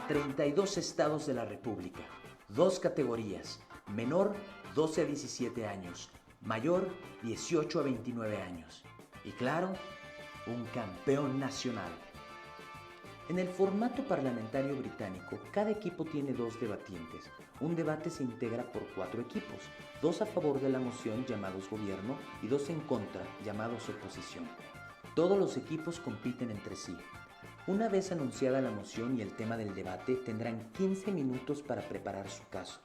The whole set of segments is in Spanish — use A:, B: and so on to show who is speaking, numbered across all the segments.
A: 32 estados de la República, dos categorías, menor 12 a 17 años, mayor 18 a 29 años. Y claro, un campeón nacional. En el formato parlamentario británico, cada equipo tiene dos debatientes. Un debate se integra por 4 equipos, 2 a favor de la moción llamados gobierno y 2 en contra llamados oposición. Todos los equipos compiten entre sí. Una vez anunciada la moción y el tema del debate, tendrán 15 minutos para preparar su caso,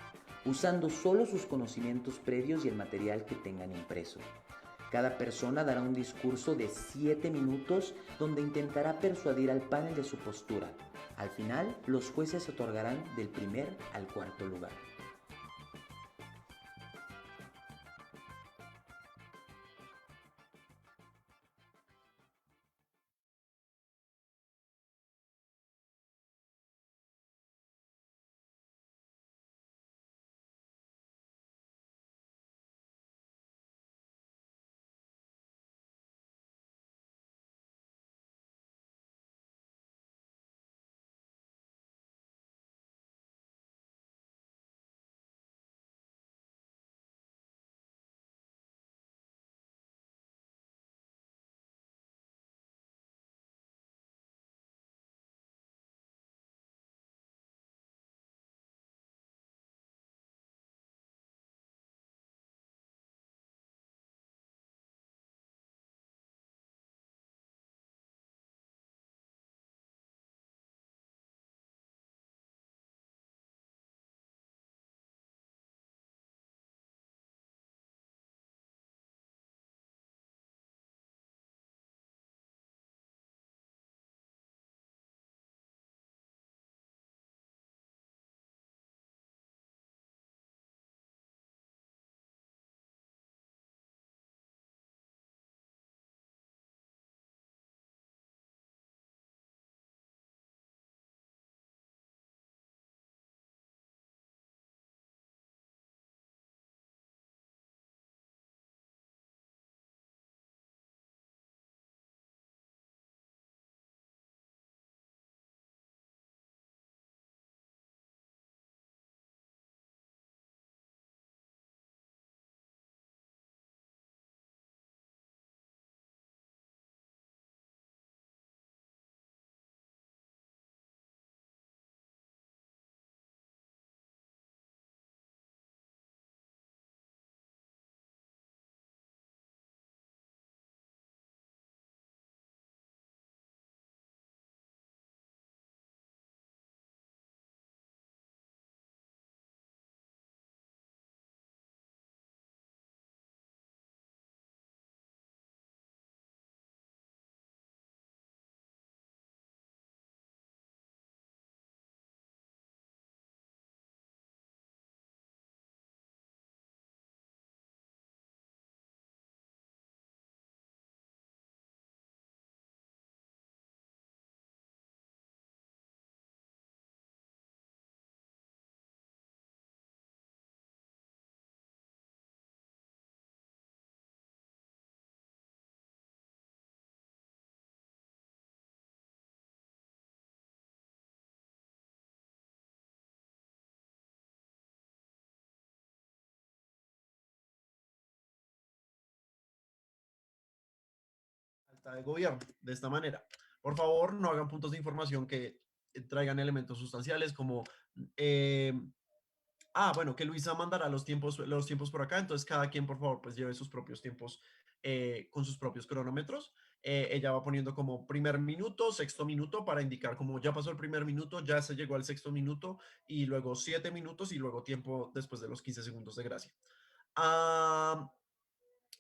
A: usando solo sus conocimientos previos y el material que tengan impreso. Cada persona dará un discurso de 7 minutos donde intentará persuadir al panel de su postura. Al final, los jueces otorgarán del primer al cuarto lugar.
B: Falta de gobierno, de esta manera. Por favor, no hagan puntos de información que traigan elementos sustanciales como eh, bueno, que Luisa mandará los tiempos por acá, entonces cada quien, por favor, pues lleve sus propios tiempos con sus propios cronómetros. Ella va poniendo como primer minuto, sexto minuto para indicar como ya pasó el primer minuto, ya se llegó al sexto minuto y luego 7 minutos y luego tiempo después de los 15 segundos de gracia. Ah,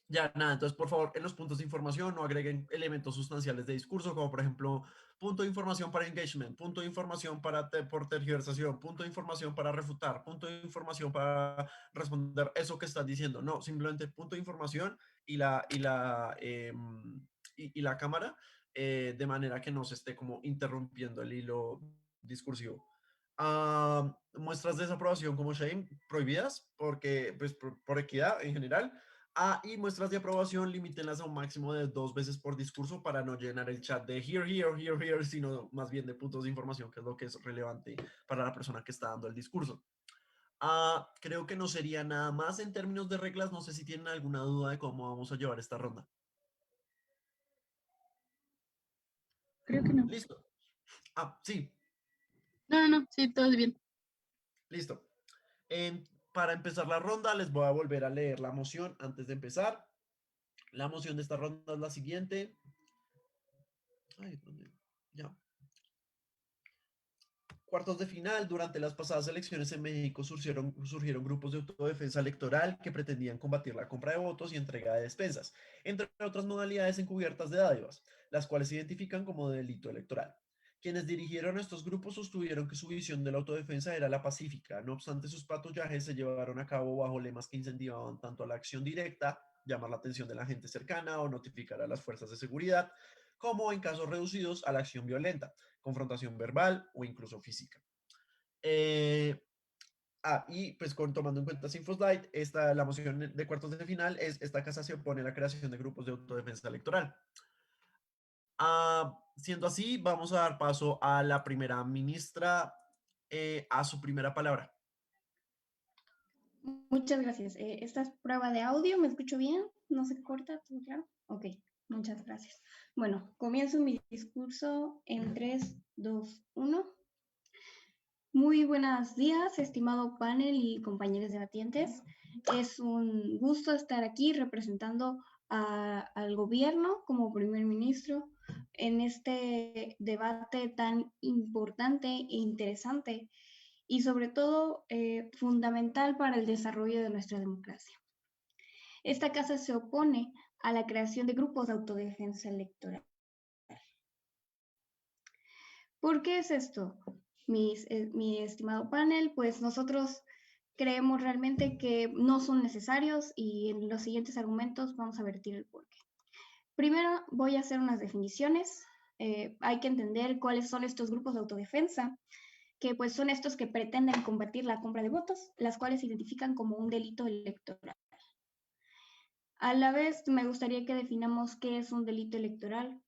B: ya, nada, entonces por favor, en los puntos de información no agreguen elementos sustanciales de discurso, como por ejemplo, punto de información para engagement, punto de información para por tergiversación, punto de información para refutar, punto de información para responder eso que estás diciendo. No, simplemente punto de información y la cámara, de manera que no se esté como interrumpiendo el hilo discursivo. Muestras de desaprobación como shame prohibidas porque, pues, por equidad en general. Y muestras de aprobación limítenlas a un máximo de 2 veces por discurso para no llenar el chat de here, here, here, here, sino más bien de puntos de información, que es lo que es relevante para la persona que está dando el discurso. Creo que no sería nada más en términos de reglas. No sé si tienen alguna duda de cómo vamos a llevar esta ronda.
C: Creo que no.
B: Listo. Sí,
C: No, no, no, sí, todo es bien.
B: listo. Para empezar la ronda, les voy a volver a leer la moción antes de empezar. La moción de esta ronda es la siguiente. Ay, ¿dónde? Ya. Cuartos de final. Durante las pasadas elecciones en México surgieron grupos de autodefensa electoral que pretendían combatir la compra de votos y entrega de despensas, entre otras modalidades encubiertas de dádivas, las cuales se identifican como delito electoral. Quienes dirigieron estos grupos sostuvieron que su visión de la autodefensa era la pacífica. No obstante, sus patollajes se llevaron a cabo bajo lemas que incentivaban tanto a la acción directa, llamar la atención de la gente cercana o notificar a las fuerzas de seguridad, como en casos reducidos a la acción violenta, confrontación verbal o incluso física. Eh, y pues tomando en cuenta Sinfoslide, la moción de cuartos de final es: esta casa se opone a la creación de grupos de autodefensa electoral. Siendo así, vamos a dar paso a la primera ministra, a su primera palabra.
D: Muchas gracias. Esta es prueba de audio, ¿me escucho bien? ¿No se corta? ¿Todo claro? Ok, muchas gracias. Bueno, comienzo mi discurso en 3, 2, 1. Muy buenos días, estimado panel y compañeros debatientes. Es un gusto estar aquí representando al gobierno como primer ministro en este debate tan importante e interesante y sobre todo fundamental para el desarrollo de nuestra democracia. Esta casa se opone a la creación de grupos de autodefensa electoral. ¿Por qué es esto, mi estimado panel? Pues nosotros creemos realmente que no son necesarios y en los siguientes argumentos vamos a vertir el porqué. Primero voy a hacer unas definiciones. Hay que entender cuáles son estos grupos de autodefensa, que pues son estos que pretenden combatir la compra de votos, las cuales se identifican como un delito electoral. A la vez, me gustaría que definamos qué es un delito electoral,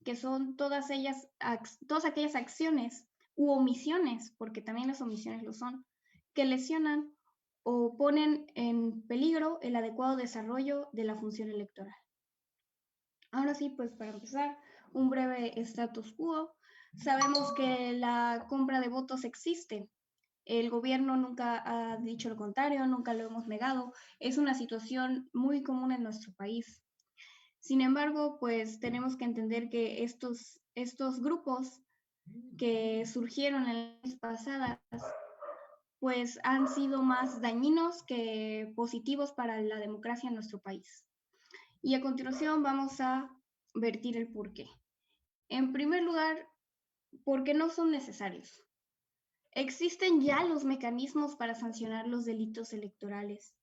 D: que son todas aquellas acciones u omisiones, porque también las omisiones lo son, que lesionan o ponen en peligro el adecuado desarrollo de la función electoral. Ahora sí, pues para empezar, un breve status quo. Sabemos que la compra de votos existe. El gobierno nunca ha dicho lo contrario, nunca lo hemos negado. Es una situación muy común en nuestro país. Sin embargo, pues tenemos que entender que estos grupos que surgieron en las pasadas, pues han sido más dañinos que positivos para la democracia en nuestro país. Y a continuación vamos a vertir el porqué. En primer lugar, ¿por qué no son necesarios? Existen ya los mecanismos para sancionar los delitos electorales.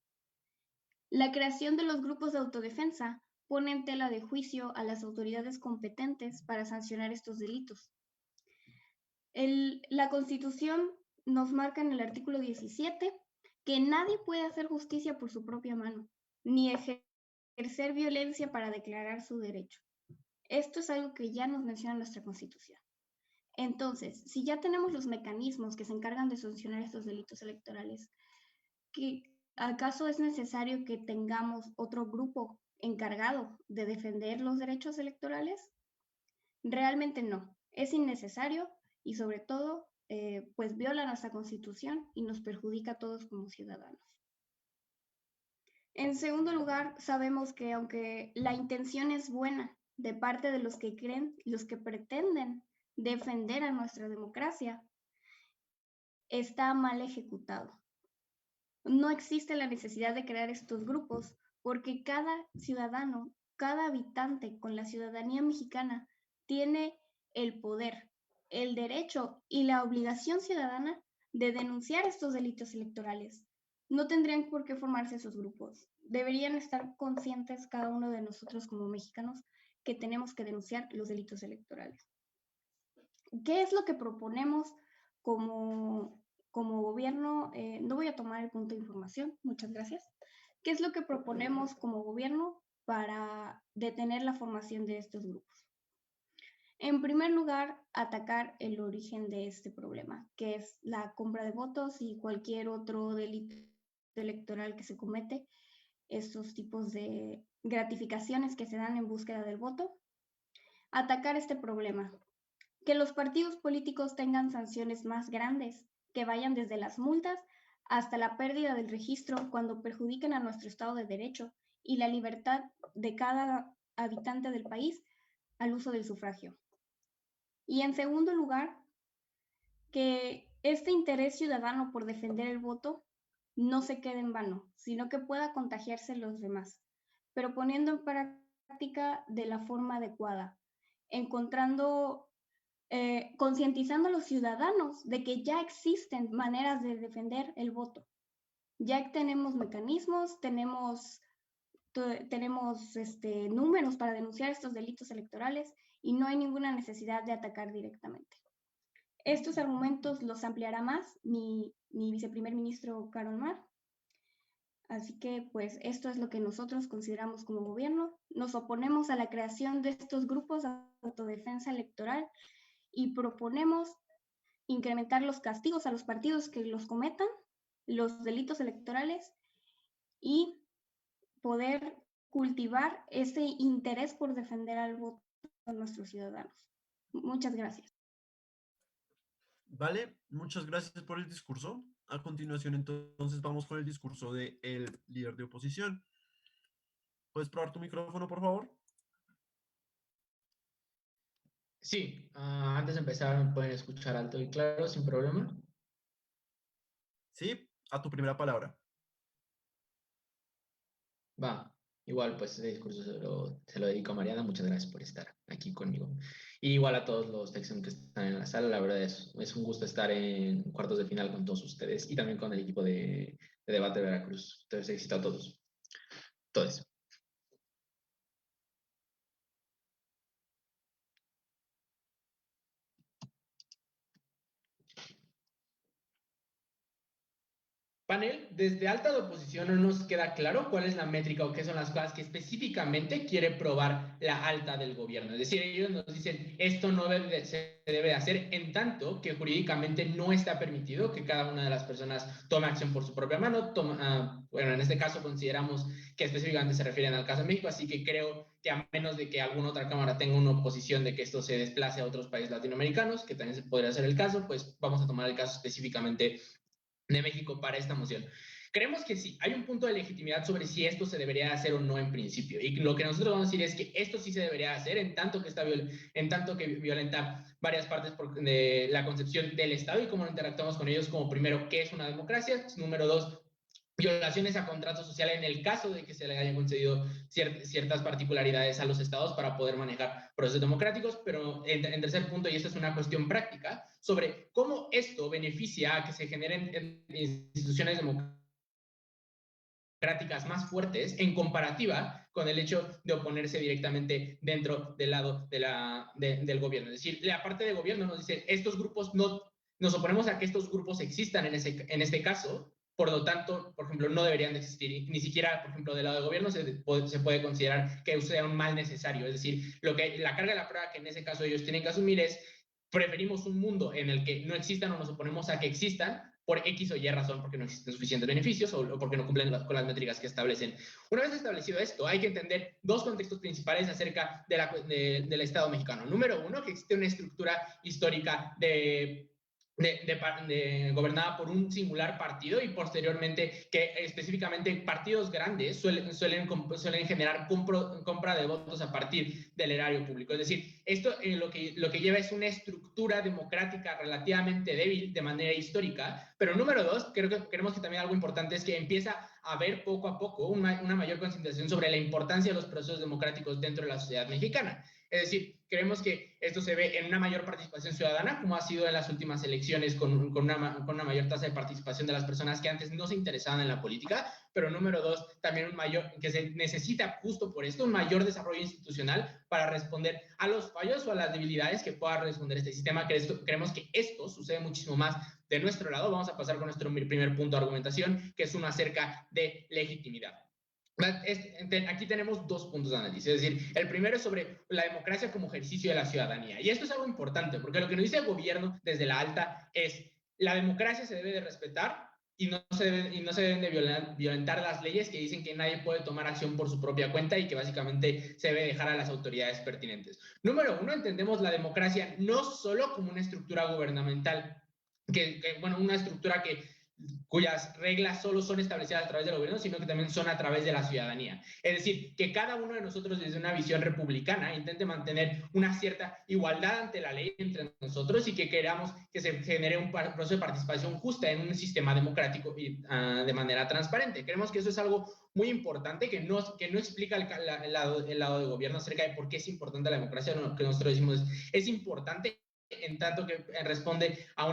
D: La creación de los grupos de autodefensa pone en tela de juicio a las autoridades competentes para sancionar estos delitos. La Constitución nos marca en el artículo 17 que nadie puede hacer justicia por su propia mano, ni ejercer violencia para declarar su derecho. Esto es algo que ya nos menciona nuestra Constitución. Entonces, si ya tenemos los mecanismos que se encargan de sancionar estos delitos electorales, ¿acaso es necesario que tengamos otro grupo encargado de defender los derechos electorales? Realmente no, es innecesario y sobre todo, pues viola nuestra Constitución y nos perjudica a todos como ciudadanos. En segundo lugar, sabemos que aunque la intención es buena de parte de los que creen, los que pretenden defender a nuestra democracia, está mal ejecutado. No existe la necesidad de crear estos grupos porque cada ciudadano, cada habitante con la ciudadanía mexicana tiene el poder, el derecho y la obligación ciudadana de denunciar estos delitos electorales. No tendrían por qué formarse esos grupos. Deberían estar conscientes cada uno de nosotros como mexicanos que tenemos que denunciar los delitos electorales. ¿Qué es lo que proponemos como gobierno, no voy a tomar el punto de información, muchas gracias. ¿Qué es lo que proponemos como gobierno para detener la formación de estos grupos? En primer lugar, atacar el origen de este problema, que es la compra de votos y cualquier otro delito electoral que se comete, estos tipos de gratificaciones que se dan en búsqueda del voto. Atacar este problema, que los partidos políticos tengan sanciones más grandes, que vayan desde las multas hasta la pérdida del registro cuando perjudiquen a nuestro Estado de Derecho y la libertad de cada habitante del país al uso del sufragio. Y en segundo lugar, que este interés ciudadano por defender el voto no se quede en vano, sino que pueda contagiarse los demás, pero poniendo en práctica de la forma adecuada, concientizando a los ciudadanos de que ya existen maneras de defender el voto. Ya tenemos mecanismos, tenemos números para denunciar estos delitos electorales y no hay ninguna necesidad de atacar directamente. Estos argumentos los ampliará más mi viceprimer ministro Carol Mar. Así que, pues, esto es lo que nosotros consideramos como gobierno. Nos oponemos a la creación de estos grupos de autodefensa electoral y proponemos incrementar los castigos a los partidos que los cometan, los delitos electorales y poder cultivar ese interés por defender al voto de nuestros ciudadanos. Muchas gracias.
B: Vale, muchas gracias por el discurso. A continuación, entonces, vamos con el discurso del líder de oposición. ¿Puedes probar tu micrófono, por favor?
E: Sí, antes de empezar me pueden escuchar alto y claro, sin problema.
B: Sí, a tu primera palabra.
E: Va, igual pues ese discurso se lo dedico a Mariana, muchas gracias por estar aquí conmigo. Y igual a todos los Texans que están en la sala, la verdad es un gusto estar en cuartos de final con todos ustedes y también con el equipo de Debate Veracruz. Entonces, éxito a todos. Todos. Panel, desde alta de oposición no nos queda claro cuál es la métrica o qué son las cosas que específicamente quiere probar la alta del gobierno. Es decir, ellos nos dicen, esto no se debe hacer en tanto que jurídicamente no está permitido que cada una de las personas tome acción por su propia mano. Bueno, en este caso consideramos que específicamente se refieren al caso de México, así que creo que a menos de que alguna otra cámara tenga una oposición de que esto se desplace a otros países latinoamericanos, que también podría ser el caso, pues vamos a tomar el caso específicamente de México para esta moción. Creemos que sí, hay un punto de legitimidad sobre si esto se debería hacer o no en principio. Y lo que nosotros vamos a decir es que esto sí se debería hacer en tanto que violenta varias partes de la concepción del Estado y cómo interactuamos con ellos, como primero, ¿qué es una democracia? Número dos, violaciones a contrato social en el caso de que se le hayan concedido ciertas particularidades a los estados para poder manejar procesos democráticos, pero en tercer punto, y esta es una cuestión práctica, sobre cómo esto beneficia a que se generen instituciones democráticas más fuertes en comparativa con el hecho de oponerse directamente dentro del lado del gobierno. Es decir, la parte del gobierno nos dice, estos grupos nos oponemos a que estos grupos existan en este caso. Por lo tanto, por ejemplo, no deberían de existir. Ni siquiera, por ejemplo, del lado del gobierno se puede considerar que sea un mal necesario. Es decir, la carga de la prueba que en ese caso ellos tienen que asumir es, preferimos un mundo en el que no existan o nos oponemos a que existan por X o Y razón, porque no existen suficientes beneficios o porque no cumplen con las métricas que establecen. Una vez establecido esto, hay que entender dos contextos principales acerca del Estado mexicano. Número uno, que existe una estructura histórica gobernada por un singular partido y posteriormente que específicamente partidos grandes suelen generar compra de votos a partir del erario público. Es decir, esto lo que lleva es una estructura democrática relativamente débil de manera histórica, pero número dos, creemos que también algo importante es que empieza a haber poco a poco una mayor concentración sobre la importancia de los procesos democráticos dentro de la sociedad mexicana. Es decir, creemos que esto se ve en una mayor participación ciudadana, como ha sido en las últimas elecciones, con una mayor tasa de participación de las personas que antes no se interesaban en la política, pero número dos, también que se necesita justo por esto un mayor desarrollo institucional para responder a los fallos o a las debilidades que pueda responder este sistema. Creemos que esto sucede muchísimo más de nuestro lado. Vamos a pasar con nuestro primer punto de argumentación, que es uno acerca de legitimidad. Aquí tenemos dos puntos de análisis, es decir, el primero es sobre la democracia como ejercicio de la ciudadanía, y esto es algo importante, porque lo que nos dice el gobierno desde la alta es la democracia se debe de respetar y no se deben de violentar las leyes que dicen que nadie puede tomar acción por su propia cuenta y que básicamente se debe dejar a las autoridades pertinentes. Número uno, entendemos la democracia no solo como una estructura gubernamental, una estructura cuyas reglas solo son establecidas a través del gobierno, sino que también son a través de la ciudadanía. Es decir, que cada uno de nosotros desde una visión republicana intente mantener una cierta igualdad ante la ley entre nosotros y que queramos que se genere un proceso de participación justa en un sistema democrático y de manera transparente. Creemos que eso es algo muy importante que no explica el lado de gobierno acerca de por qué es importante la democracia. Lo que nosotros decimos es importante en tanto que responde a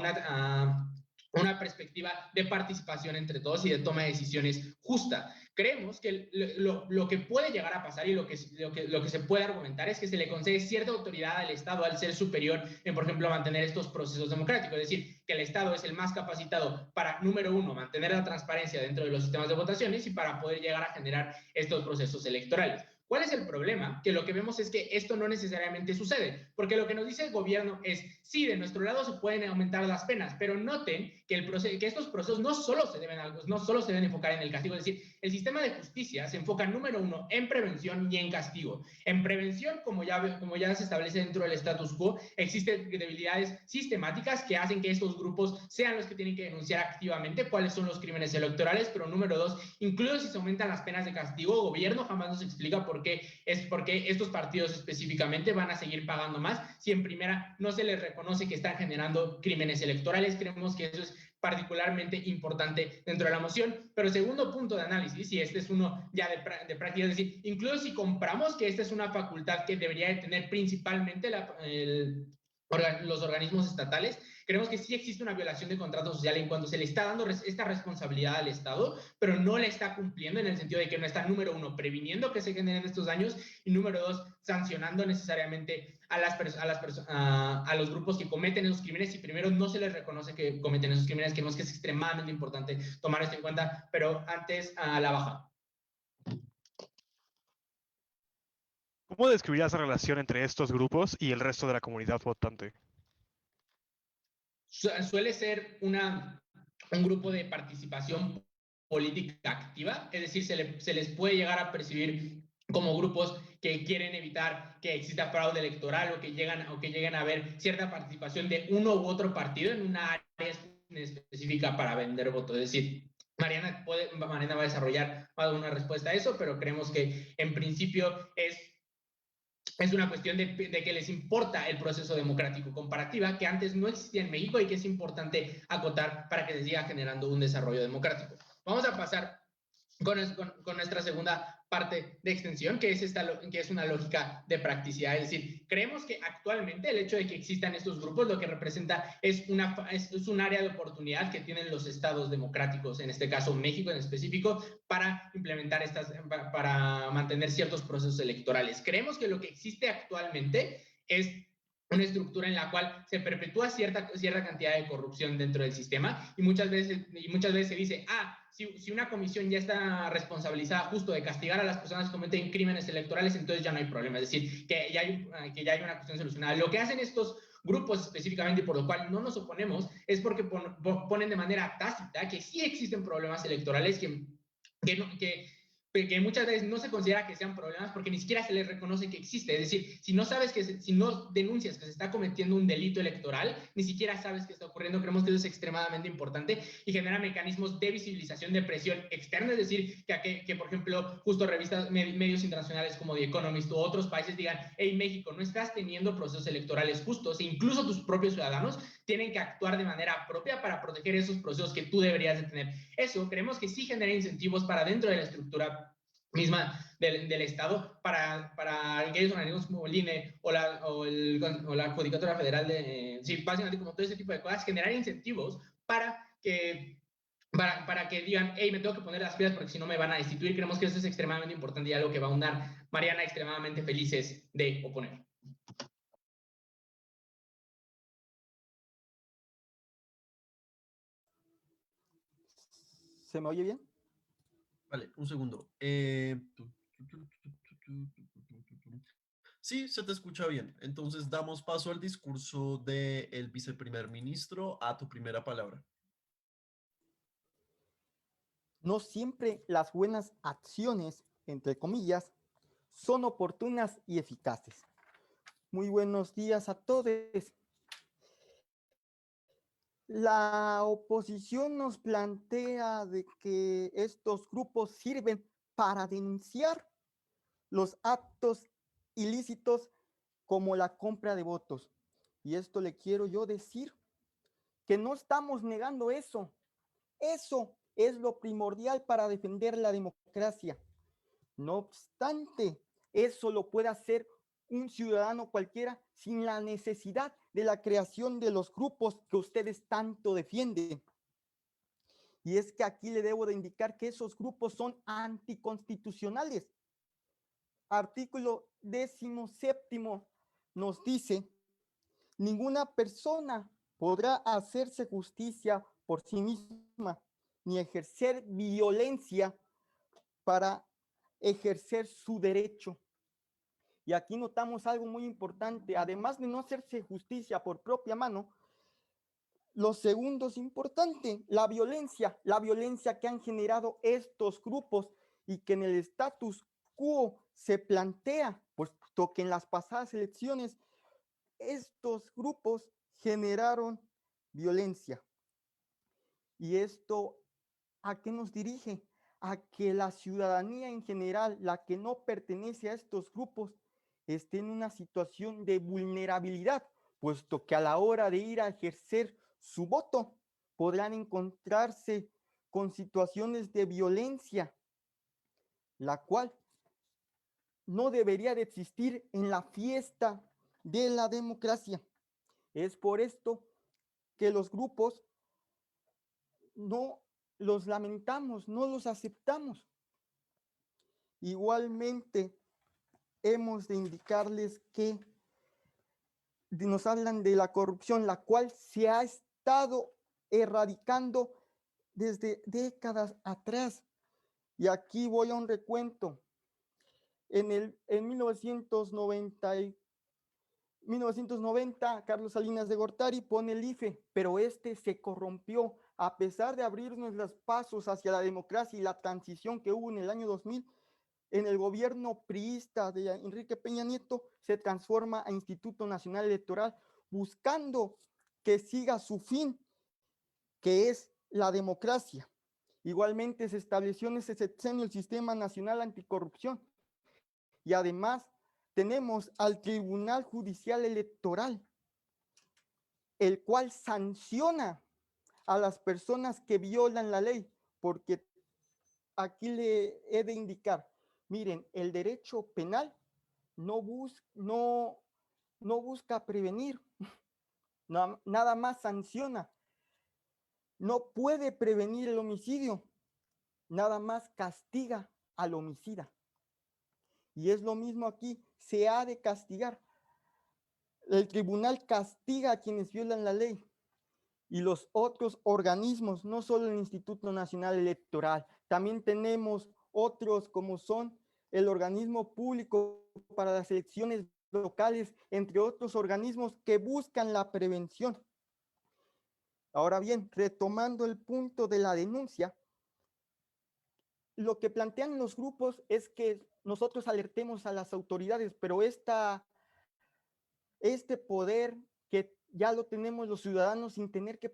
E: una perspectiva de participación entre todos y de toma de decisiones justa. Creemos que lo que puede llegar a pasar y lo que se puede argumentar es que se le concede cierta autoridad al Estado al ser superior en, por ejemplo, mantener estos procesos democráticos, es decir, que el Estado es el más capacitado para, número uno, mantener la transparencia dentro de los sistemas de votaciones y para poder llegar a generar estos procesos electorales. ¿Cuál es el problema? Que lo que vemos es que esto no necesariamente sucede, porque lo que nos dice el gobierno es, sí, de nuestro lado se pueden aumentar las penas, pero noten que estos procesos no solo se deben enfocar en el castigo, es decir, el sistema de justicia se enfoca, número uno, en prevención y en castigo. En prevención, como ya se establece dentro del status quo, existen debilidades sistemáticas que hacen que estos grupos sean los que tienen que denunciar activamente cuáles son los crímenes electorales, pero número dos, incluso si se aumentan las penas de castigo, el gobierno jamás nos explica por qué estos partidos específicamente van a seguir pagando más si en primera no se les reconoce que están generando crímenes electorales. Creemos que eso es particularmente importante dentro de la moción. Pero segundo punto de análisis, y este es uno ya de práctica, es decir, incluso si compramos que esta es una facultad que debería de tener principalmente los organismos estatales, creemos que sí existe una violación de contrato social en cuanto se le está dando esta responsabilidad al Estado, pero no le está cumpliendo en el sentido de que no está, número uno, previniendo que se generen estos daños y número dos, sancionando necesariamente a los grupos que cometen esos crímenes y primero no se les reconoce que cometen esos crímenes. Creemos que es extremadamente importante tomar esto en cuenta, pero antes a la baja.
F: ¿Cómo describirías la relación entre estos grupos y el resto de la comunidad votante?
E: Suele ser un grupo de participación política activa, es decir, se les puede llegar a percibir como grupos que quieren evitar que exista fraude electoral o que lleguen a ver cierta participación de uno u otro partido en una área específica para vender votos. Es decir, Mariana va a desarrollar una respuesta a eso, pero creemos que en principio es una cuestión de que les importa el proceso democrático comparativa que antes no existía en México y que es importante acotar para que se siga generando un desarrollo democrático. Vamos a pasar con nuestra segunda parte de extensión, que es una lógica de practicidad. Es decir, creemos que actualmente el hecho de que existan estos grupos lo que representa es un área de oportunidad que tienen los estados democráticos, en este caso México en específico, para implementar para mantener ciertos procesos electorales. Creemos que lo que existe actualmente es una estructura en la cual se perpetúa cierta cantidad de corrupción dentro del sistema y muchas veces se dice, si una comisión ya está responsabilizada justo de castigar a las personas que cometen crímenes electorales, entonces ya no hay problema, es decir, que ya hay una cuestión solucionada. Lo que hacen estos grupos específicamente, por lo cual no nos oponemos, es porque ponen de manera tácita que sí existen problemas electorales que muchas veces no se considera que sean problemas porque ni siquiera se les reconoce que existe. Es decir, si no denuncias que se está cometiendo un delito electoral, ni siquiera sabes qué está ocurriendo. Creemos que eso es extremadamente importante y genera mecanismos de visibilización de presión externa. Es decir, que por ejemplo, justo medios internacionales como The Economist u otros países digan, hey, México, no estás teniendo procesos electorales justos e incluso tus propios ciudadanos tienen que actuar de manera propia para proteger esos procesos que tú deberías de tener. Eso creemos que sí genera incentivos para dentro de la estructura misma del Estado para aquellos organismos como el INE o la Judicatura Federal sí, básicamente como todo ese tipo de cosas, generar incentivos para que digan, hey, me tengo que poner las pilas porque si no me van a destituir. Creemos que eso es extremadamente importante y algo que va a andar Mariana extremadamente felices de oponer.
G: ¿Se me oye bien?
B: Vale, un segundo. Sí, se te escucha bien. Entonces damos paso al discurso del viceprimer ministro. A tu primera palabra.
G: No siempre las buenas acciones, entre comillas, son oportunas y eficaces. Muy buenos días a todos. La oposición nos plantea de que estos grupos sirven para denunciar los actos ilícitos como la compra de votos. Y esto le quiero yo decir, que no estamos negando eso. Eso es lo primordial para defender la democracia. No obstante, eso lo puede hacer un ciudadano cualquiera sin la necesidad de la creación de los grupos que ustedes tanto defienden. Y es que aquí le debo de indicar que esos grupos son anticonstitucionales. Artículo 17 nos dice: ninguna persona podrá hacerse justicia por sí misma, ni ejercer violencia para ejercer su derecho. Y aquí notamos algo muy importante. Además de no hacerse justicia por propia mano, lo segundo es importante, la violencia que han generado estos grupos y que en el status quo se plantea, puesto que en las pasadas elecciones estos grupos generaron violencia. ¿Y esto a qué nos dirige? A que la ciudadanía en general, la que no pertenece a estos grupos, esté en una situación de vulnerabilidad, puesto que a la hora de ir a ejercer su voto podrán encontrarse con situaciones de violencia, la cual no debería de existir en la fiesta de la democracia. Es por esto que los grupos no los lamentamos, no los aceptamos. Igualmente, hemos de indicarles que nos hablan de la corrupción, la cual se ha estado erradicando desde décadas atrás. Y aquí voy a un recuento. En 1990, Carlos Salinas de Gortari pone el IFE, pero este se corrompió. A pesar de abrirnos los pasos hacia la democracia y la transición que hubo en el año 2000, en el gobierno priista de Enrique Peña Nieto se transforma a Instituto Nacional Electoral, buscando que siga su fin, que es la democracia. Igualmente se estableció en ese sexenio el Sistema Nacional Anticorrupción, y además tenemos al Tribunal Judicial Electoral, el cual sanciona a las personas que violan la ley, porque aquí le he de indicar, miren, el derecho penal no busca prevenir, nada más sanciona. No puede prevenir el homicidio, nada más castiga al homicida. Y es lo mismo aquí, se ha de castigar. El tribunal castiga a quienes violan la ley. Y los otros organismos, no solo el Instituto Nacional Electoral, también tenemos otros como son el Organismo Público para las Elecciones Locales, entre otros organismos que buscan la prevención. Ahora bien, retomando el punto de la denuncia, lo que plantean los grupos es que nosotros alertemos a las autoridades, pero este poder que ya lo tenemos los ciudadanos sin tener que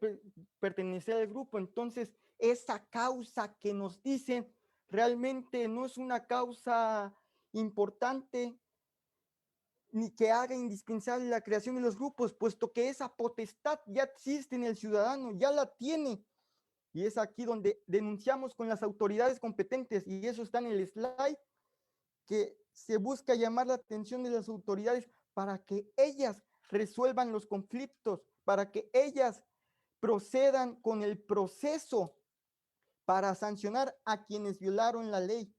G: pertenecer al grupo, entonces esa causa que nos dicen realmente no es una causa importante ni que haga indispensable la creación de los grupos, puesto que esa potestad ya existe en el ciudadano, ya la tiene. Y es aquí donde denunciamos con las autoridades competentes, y eso está en el slide, que se busca llamar la atención de las autoridades para que ellas resuelvan los conflictos, para que ellas procedan con el proceso para sancionar a quienes violaron la ley.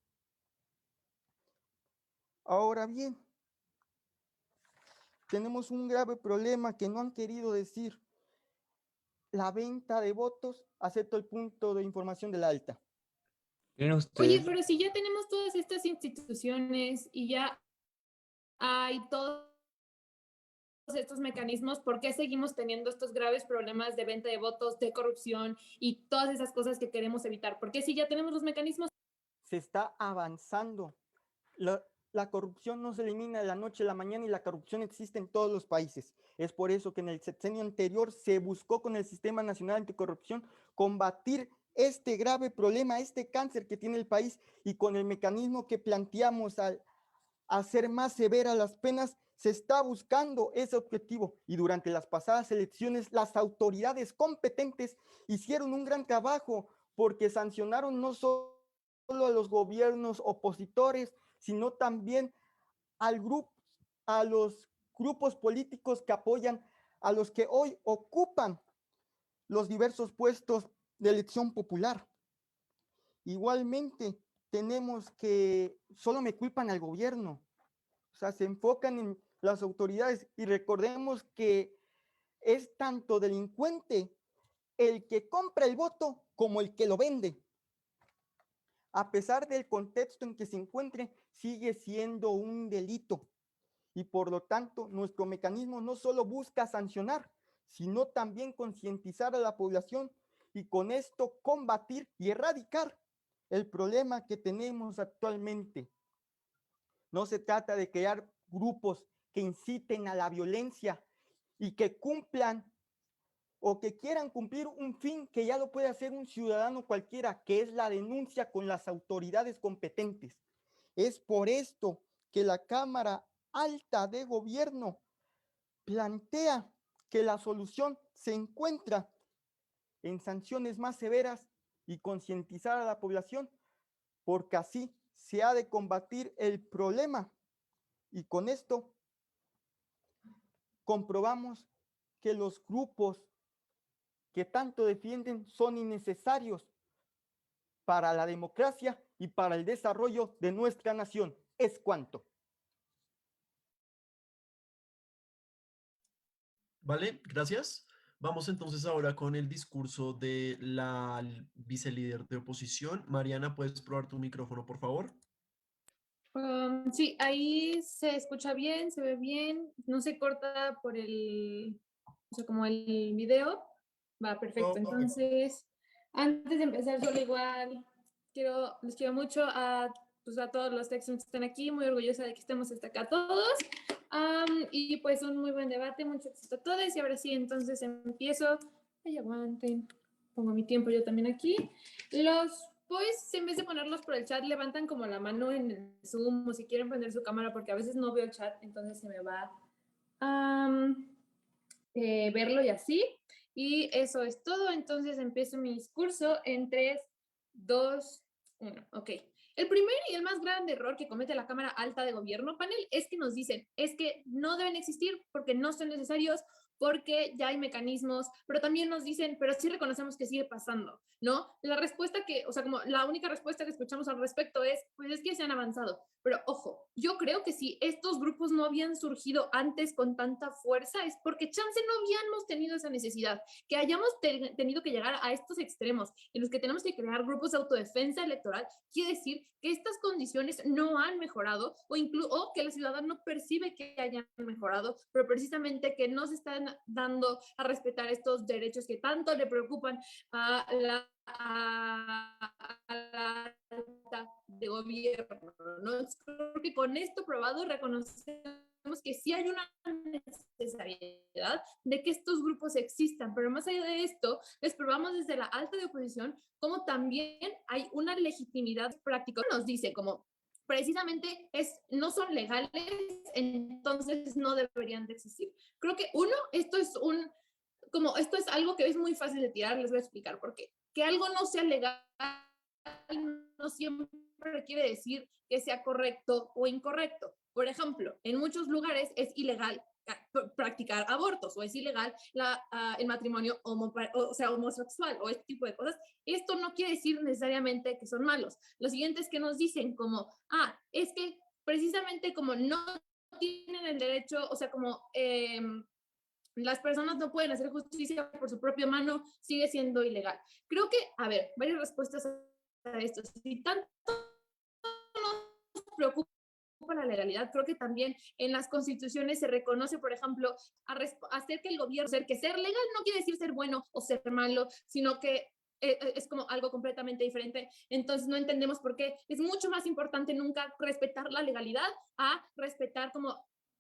G: Ahora bien, tenemos un grave problema que no han querido decir: la venta de votos. Acepto el punto de información de la alta.
H: Oye, pero si ya tenemos todas estas instituciones y ya hay todos estos mecanismos, ¿por qué seguimos teniendo estos graves problemas de venta de votos, de corrupción y todas esas cosas que queremos evitar? ¿Por qué si ya tenemos los mecanismos?
G: Se está avanzando. La corrupción no se elimina de la noche a la mañana y la corrupción existe en todos los países. Es por eso que en el sexenio anterior se buscó con el Sistema Nacional Anticorrupción combatir este grave problema, este cáncer que tiene el país, y con el mecanismo que planteamos al hacer más severas las penas, se está buscando ese objetivo. Y durante las pasadas elecciones, las autoridades competentes hicieron un gran trabajo porque sancionaron no solo a los gobiernos opositores, sino también a los grupos políticos que apoyan a los que hoy ocupan los diversos puestos de elección popular. Igualmente, tenemos que solo me culpan al gobierno, o sea, se enfocan en las autoridades, y recordemos que es tanto delincuente el que compra el voto como el que lo vende. A pesar del contexto en que se encuentre, sigue siendo un delito. Y por lo tanto, nuestro mecanismo no solo busca sancionar, sino también concientizar a la población y con esto combatir y erradicar el problema que tenemos actualmente. No se trata de crear grupos que inciten a la violencia y que cumplan o que quieran cumplir un fin que ya lo puede hacer un ciudadano cualquiera, que es la denuncia con las autoridades competentes. Es por esto que la Cámara Alta de Gobierno plantea que la solución se encuentra en sanciones más severas y concientizar a la población, porque así se ha de combatir el problema. Y con esto comprobamos que los grupos que tanto defienden son innecesarios para la democracia y para el desarrollo de nuestra nación. Es cuanto.
B: Vale, gracias. Vamos entonces ahora con el discurso de la vicelíder de oposición. Mariana, ¿puedes probar tu micrófono, por favor?
H: Sí, ahí se escucha bien, se ve bien, no se corta por o sea, como el video. Va, perfecto. Entonces, antes de empezar, solo igual, les quiero mucho pues a todos los textos que están aquí, muy orgullosa de que estemos hasta acá todos. Y pues un muy buen debate, mucho éxito a todos. Y ahora sí, entonces empiezo. Ay, aguanten, pongo mi tiempo yo también aquí. Pues en vez de ponerlos por el chat, levantan como la mano en el Zoom, o si quieren prender su cámara, porque a veces no veo el chat, entonces se me va a verlo y así. Y eso es todo. Entonces empiezo mi discurso en 3, 2, 1. Ok. El primer y el más grande error que comete la Cámara Alta de Gobierno panel es que nos dicen, es que no deben existir porque no son necesarios, porque ya hay mecanismos, pero también nos dicen, pero sí reconocemos que sigue pasando, ¿no? La respuesta o sea, como la única respuesta que escuchamos al respecto es, pues es que se han avanzado. Pero ojo, yo creo que si estos grupos no habían surgido antes con tanta fuerza es porque chance no habíamos tenido esa necesidad, que hayamos tenido que llegar a estos extremos en los que tenemos que crear grupos de autodefensa electoral, quiere decir que estas condiciones no han mejorado o que la ciudadanía no percibe que hayan mejorado, pero precisamente que no se están dando a respetar estos derechos que tanto le preocupan a la alta de gobierno, ¿no? Creo que con esto probado reconocemos que sí hay una necesidad de que estos grupos existan, pero más allá de esto, les probamos desde la alta de oposición como también hay una legitimidad práctica. Nos dice como precisamente no son legales, entonces no deberían de existir. Creo que esto es algo que es muy fácil de tirar, les voy a explicar por qué. Que algo no sea legal no siempre quiere decir que sea correcto o incorrecto. Por ejemplo, en muchos lugares es ilegal practicar abortos o es ilegal el matrimonio homosexual o este tipo de cosas. Esto no quiere decir necesariamente que son malos. Lo siguiente es que nos dicen como, es que precisamente como no tienen el derecho, o sea, como las personas no pueden hacer justicia por su propia mano, sigue siendo ilegal. Creo que, a ver, varias respuestas a esto. Si tanto nos preocupa la legalidad, creo que también en las constituciones se reconoce, por ejemplo, hacer que el gobierno, que ser legal no quiere decir ser bueno o ser malo, sino que es como algo completamente diferente. Entonces no entendemos por qué es mucho más importante nunca respetar la legalidad a respetar como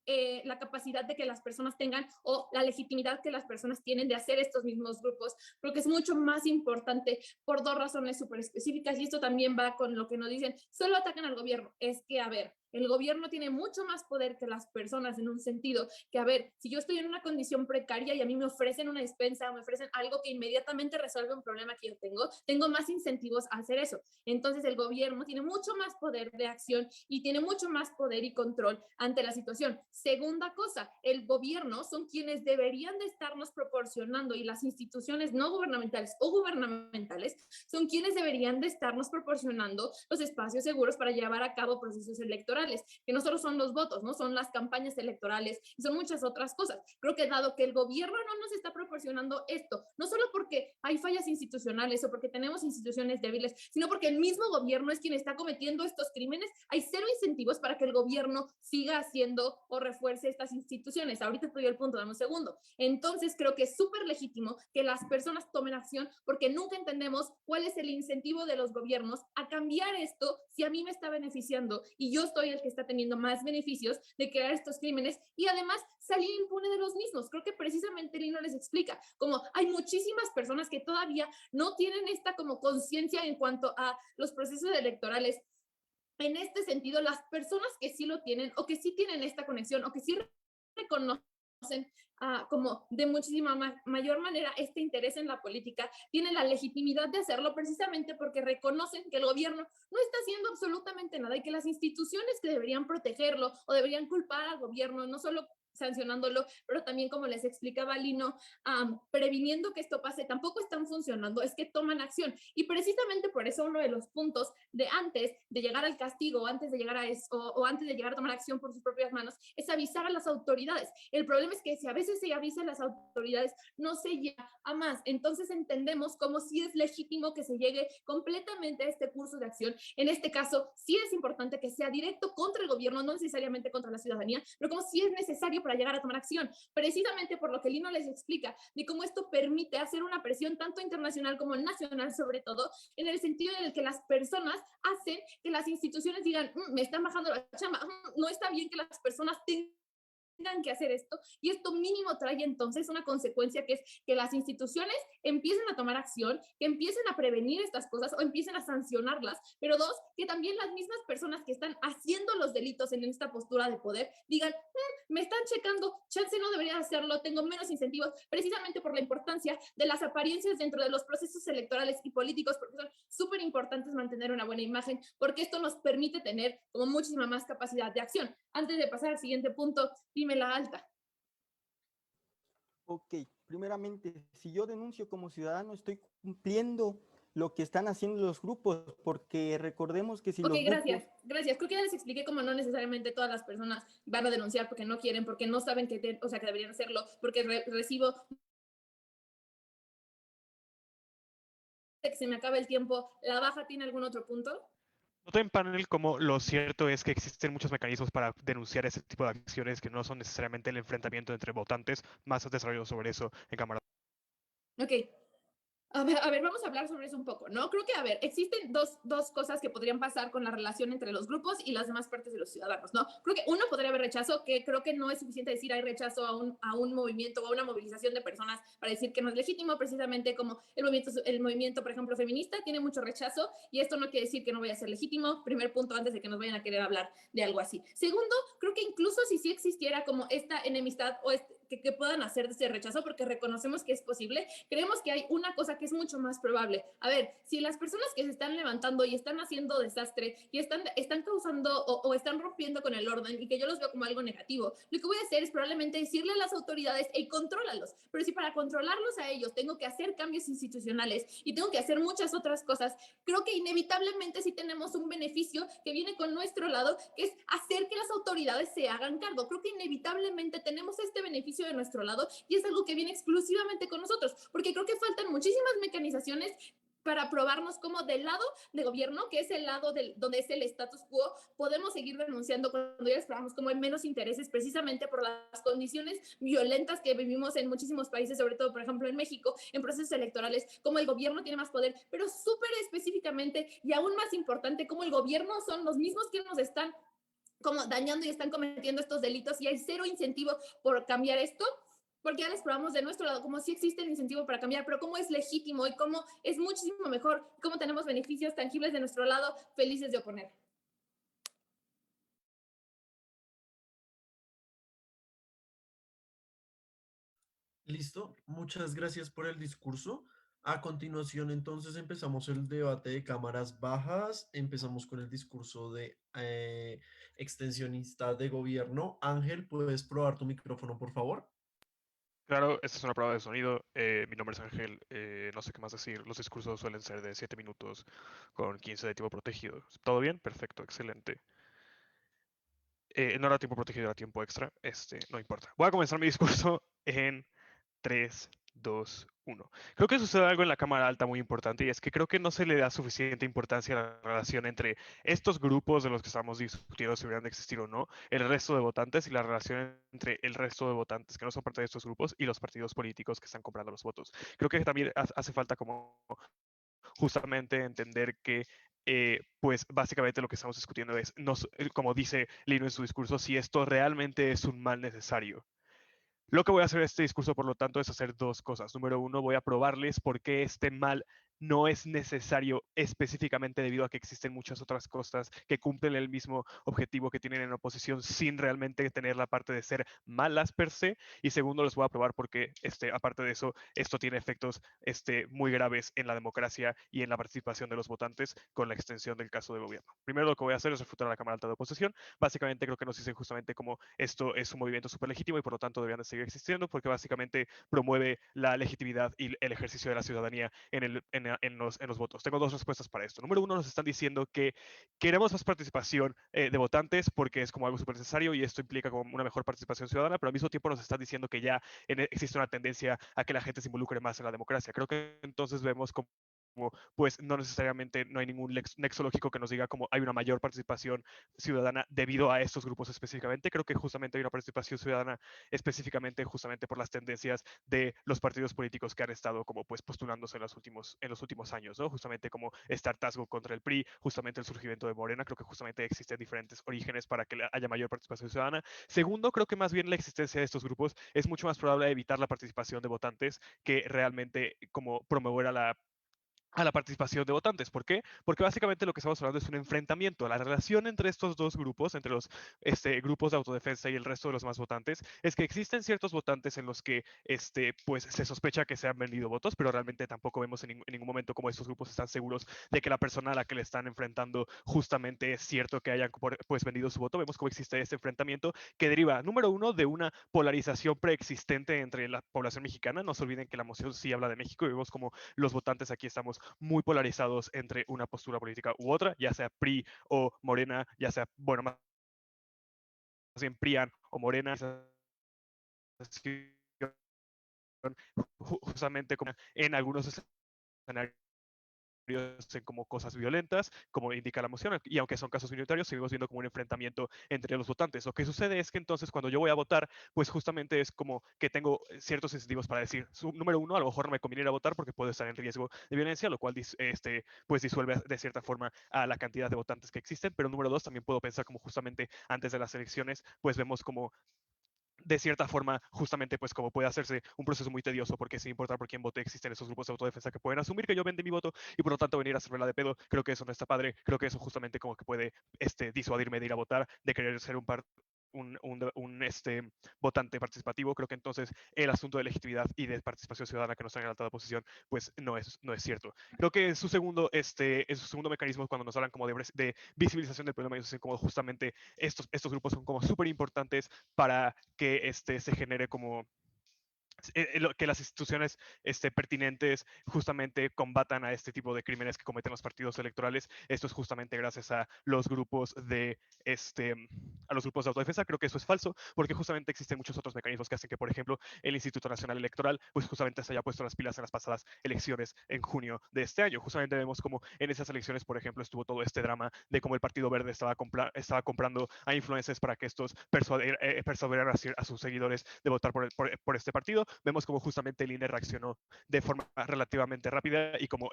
H: la capacidad de que las personas tengan o la legitimidad que las personas tienen de hacer estos mismos grupos. Creo que es mucho más importante por dos razones súper específicas, y esto también va con lo que nos dicen, solo atacan al gobierno. Es que, a ver, el gobierno tiene mucho más poder que las personas en un sentido que, a ver, si yo estoy en una condición precaria y a mí me ofrecen una despensa o me ofrecen algo que inmediatamente resuelve un problema que yo tengo más incentivos a hacer eso. Entonces el gobierno tiene mucho más poder de acción y tiene mucho más poder y control ante la situación. Segunda cosa, el gobierno son quienes deberían de estarnos proporcionando, y las instituciones no gubernamentales o gubernamentales son quienes deberían de estarnos proporcionando los espacios seguros para llevar a cabo procesos electorales, que no solo son los votos, ¿no? Son las campañas electorales y son muchas otras cosas. Creo que dado que el gobierno no nos está proporcionando esto, no solo porque hay fallas institucionales o porque tenemos instituciones débiles, sino porque el mismo gobierno es quien está cometiendo estos crímenes, hay cero incentivos para que el gobierno siga haciendo o refuerce estas instituciones. Ahorita estoy al punto, dame un segundo. Entonces creo que es súper legítimo que las personas tomen acción, porque nunca entendemos cuál es el incentivo de los gobiernos a cambiar esto si a mí me está beneficiando y yo estoy el que está teniendo más beneficios de crear estos crímenes y además salir impune de los mismos. Creo que precisamente Lino les explica como hay muchísimas personas que todavía no tienen esta como conciencia en cuanto a los procesos electorales. En este sentido, las personas que sí lo tienen o que sí tienen esta conexión o que sí reconocen como de muchísima mayor manera este interés en la política, tienen la legitimidad de hacerlo precisamente porque reconocen que el gobierno no está haciendo absolutamente nada y que las instituciones que deberían protegerlo o deberían culpar al gobierno, no solo sancionándolo, pero también, como les explicaba Lino, previniendo que esto pase, tampoco están funcionando, es que toman acción. Y precisamente por eso uno de los puntos de antes de llegar al castigo, antes de llegar a eso, o antes de llegar a tomar acción por sus propias manos, es avisar a las autoridades. El problema es que si a veces se avisa a las autoridades, no se llega a más. Entonces entendemos como si es legítimo que se llegue completamente a este curso de acción. En este caso, sí es importante que sea directo contra el gobierno, no necesariamente contra la ciudadanía, pero como si es necesario para llegar a tomar acción, precisamente por lo que Lino les explica, de cómo esto permite hacer una presión tanto internacional como nacional, sobre todo, en el sentido en el que las personas hacen que las instituciones digan, me están bajando la chamba, no está bien que las personas tengan que hacer esto, y esto mínimo trae entonces una consecuencia que es que las instituciones empiecen a tomar acción, que empiecen a prevenir estas cosas o empiecen a sancionarlas, pero dos, que también las mismas personas que están haciendo los delitos en esta postura de poder digan, me están checando, chance no debería hacerlo, tengo menos incentivos, precisamente por la importancia de las apariencias dentro de los procesos electorales y políticos, porque son súper importantes mantener una buena imagen, porque esto nos permite tener como muchísima más capacidad de acción. Antes de pasar al siguiente punto, dime la alta.
G: Ok, primeramente, si yo denuncio como ciudadano, estoy cumpliendo lo que están haciendo los grupos, porque recordemos que si los
H: gracias,
G: grupos...
H: gracias. Creo que ya les expliqué cómo no necesariamente todas las personas van a denunciar porque no quieren, porque no saben que deberían hacerlo, porque recibo que se me acaba el tiempo. ¿La baja tiene algún otro punto?
F: Noté en panel como lo cierto es que existen muchos mecanismos para denunciar ese tipo de acciones que no son necesariamente el enfrentamiento entre votantes, más desarrollo sobre eso en cámara.
H: Ok. A ver, vamos a hablar sobre eso un poco, ¿no? Creo que, a ver, existen dos cosas que podrían pasar con la relación entre los grupos y las demás partes de los ciudadanos, ¿no? Creo que uno podría haber rechazo, que creo que no es suficiente decir hay rechazo a un movimiento o a una movilización de personas para decir que no es legítimo, precisamente como el movimiento, por ejemplo, feminista, tiene mucho rechazo y esto no quiere decir que no vaya a ser legítimo. Primer punto, antes de que nos vayan a querer hablar de algo así. Segundo, creo que incluso si sí existiera como esta enemistad o que puedan hacer ese rechazo, porque reconocemos que es posible. Creemos que hay una cosa que es mucho más probable. A ver, si las personas que se están levantando y están haciendo desastre y están causando o están rompiendo con el orden, y que yo los veo como algo negativo, lo que voy a hacer es probablemente decirle a las autoridades, hey, contrólalos. Pero si para controlarlos a ellos tengo que hacer cambios institucionales y tengo que hacer muchas otras cosas, creo que inevitablemente sí tenemos un beneficio que viene con nuestro lado, que es hacer que las autoridades se hagan cargo. Creo que inevitablemente tenemos este beneficio de nuestro lado y es algo que viene exclusivamente con nosotros, porque creo que faltan muchísimas mecanizaciones para probarnos cómo del lado de gobierno, que es el lado donde es el status quo, podemos seguir denunciando cuando ya esperamos como hay menos intereses, precisamente por las condiciones violentas que vivimos en muchísimos países, sobre todo, por ejemplo, en México, en procesos electorales, como el gobierno tiene más poder, pero súper específicamente y aún más importante, como el gobierno son los mismos que nos están como dañando y están cometiendo estos delitos y hay cero incentivo por cambiar esto, porque ya les probamos de nuestro lado como sí existe el incentivo para cambiar, pero cómo es legítimo y cómo es muchísimo mejor, cómo tenemos beneficios tangibles de nuestro lado, felices de oponer.
B: Listo, muchas gracias por el discurso. A continuación, entonces, empezamos el debate de cámaras bajas. Empezamos con el discurso de extensionista de gobierno. Ángel, ¿puedes probar tu micrófono, por favor?
F: Claro, esta es una prueba de sonido. Mi nombre es Ángel. No sé qué más decir. Los discursos suelen ser de 7 minutos con 15 de tiempo protegido. ¿Todo bien? Perfecto, excelente. No era tiempo protegido, era tiempo extra. No importa. Voy a comenzar mi discurso en 3, 2, 1. Creo que sucede algo en la Cámara Alta muy importante y es que creo que no se le da suficiente importancia a la relación entre estos grupos de los que estamos discutiendo si deberían de existir o no, el resto de votantes y la relación entre el resto de votantes que no son parte de estos grupos y los partidos políticos que están comprando los votos. Creo que también hace falta como justamente entender que pues básicamente lo que estamos discutiendo es, como dice Lino en su discurso, si esto realmente es un mal necesario. Lo que voy a hacer en este discurso, por lo tanto, es hacer dos cosas. Número uno, voy a probarles por qué este mal no es necesario específicamente debido a que existen muchas otras cosas que cumplen el mismo objetivo que tienen en oposición sin realmente tener la parte de ser malas per se. Y segundo, les voy a probar porque, aparte de eso, esto tiene efectos muy graves en la democracia y en la participación de los votantes con la extensión del caso de gobierno. Primero lo que voy a hacer es refutar a la Cámara Alta de Oposición. Básicamente creo que nos dicen justamente como esto es un movimiento súper legítimo y por lo tanto deberían de seguir existiendo porque básicamente promueve la legitimidad y el ejercicio de la ciudadanía en los votos. Tengo dos respuestas para esto. Número uno, nos están diciendo que queremos más participación de votantes porque es como algo súper necesario y esto implica como una mejor participación ciudadana, pero al mismo tiempo nos están diciendo que ya existe una tendencia a que la gente se involucre más en la democracia. Creo que entonces vemos como pues no necesariamente no hay ningún nexo lógico que nos diga como hay una mayor participación ciudadana debido a estos grupos específicamente. Creo que justamente hay una participación ciudadana específicamente justamente por las tendencias de los partidos políticos que han estado como pues postulándose en los últimos años, ¿no? Justamente como este hartazgo contra el PRI, justamente el surgimiento de Morena, creo que justamente existen diferentes orígenes para que haya mayor participación ciudadana. Segundo, creo que más bien la existencia de estos grupos es mucho más probable evitar la participación de votantes que realmente como promover a la participación de votantes. ¿Por qué? Porque básicamente lo que estamos hablando es un enfrentamiento. La relación entre estos dos grupos, entre los grupos de autodefensa y el resto de los más votantes, es que existen ciertos votantes en los que pues, se sospecha que se han vendido votos, pero realmente tampoco vemos en ningún momento cómo estos grupos están seguros de que la persona a la que le están enfrentando justamente es cierto que hayan pues, vendido su voto. Vemos cómo existe este enfrentamiento que deriva, número uno, de una polarización preexistente entre la población mexicana. No se olviden que la moción sí habla de México y vemos como los votantes aquí estamos muy polarizados entre una postura política u otra, ya sea PRI o Morena, ya sea, bueno, más bien PRIAN o Morena, justamente como en algunos escenarios en como cosas violentas, como indica la moción, y aunque son casos minoritarios, seguimos viendo como un enfrentamiento entre los votantes. Lo que sucede es que entonces cuando yo voy a votar, pues justamente es como que tengo ciertos incentivos para decir, número uno, a lo mejor no me conviene ir a votar porque puedo estar en riesgo de violencia, lo cual pues disuelve de cierta forma a la cantidad de votantes que existen, pero número dos, también puedo pensar como justamente antes de las elecciones, pues vemos como de cierta forma, justamente, pues como puede hacerse un proceso muy tedioso, porque sin importar por quién vote, existen esos grupos de autodefensa que pueden asumir que yo vendí mi voto y por lo tanto venir a hacerme de pedo. Creo que eso no está padre, creo que eso justamente como que puede disuadirme de ir a votar, de querer ser votante participativo, creo que entonces el asunto de legitimidad y de participación ciudadana que nos traen en alta posición, pues no es cierto. Creo que en su segundo mecanismo, cuando nos hablan como de visibilización del problema, dicen como justamente estos grupos son como súper importantes para que se genere como que las instituciones pertinentes justamente combatan a este tipo de crímenes que cometen los partidos electorales. Esto es justamente gracias a los grupos de autodefensa. Creo que eso es falso, porque justamente existen muchos otros mecanismos que hacen que, por ejemplo, el Instituto Nacional Electoral, pues justamente se haya puesto las pilas en las pasadas elecciones en junio de este año. Justamente vemos como en esas elecciones, por ejemplo, estuvo todo este drama de cómo el Partido Verde estaba comprando a influencers para que estos persuadieran a sus seguidores de votar por este partido. Vemos como justamente el INE reaccionó de forma relativamente rápida y como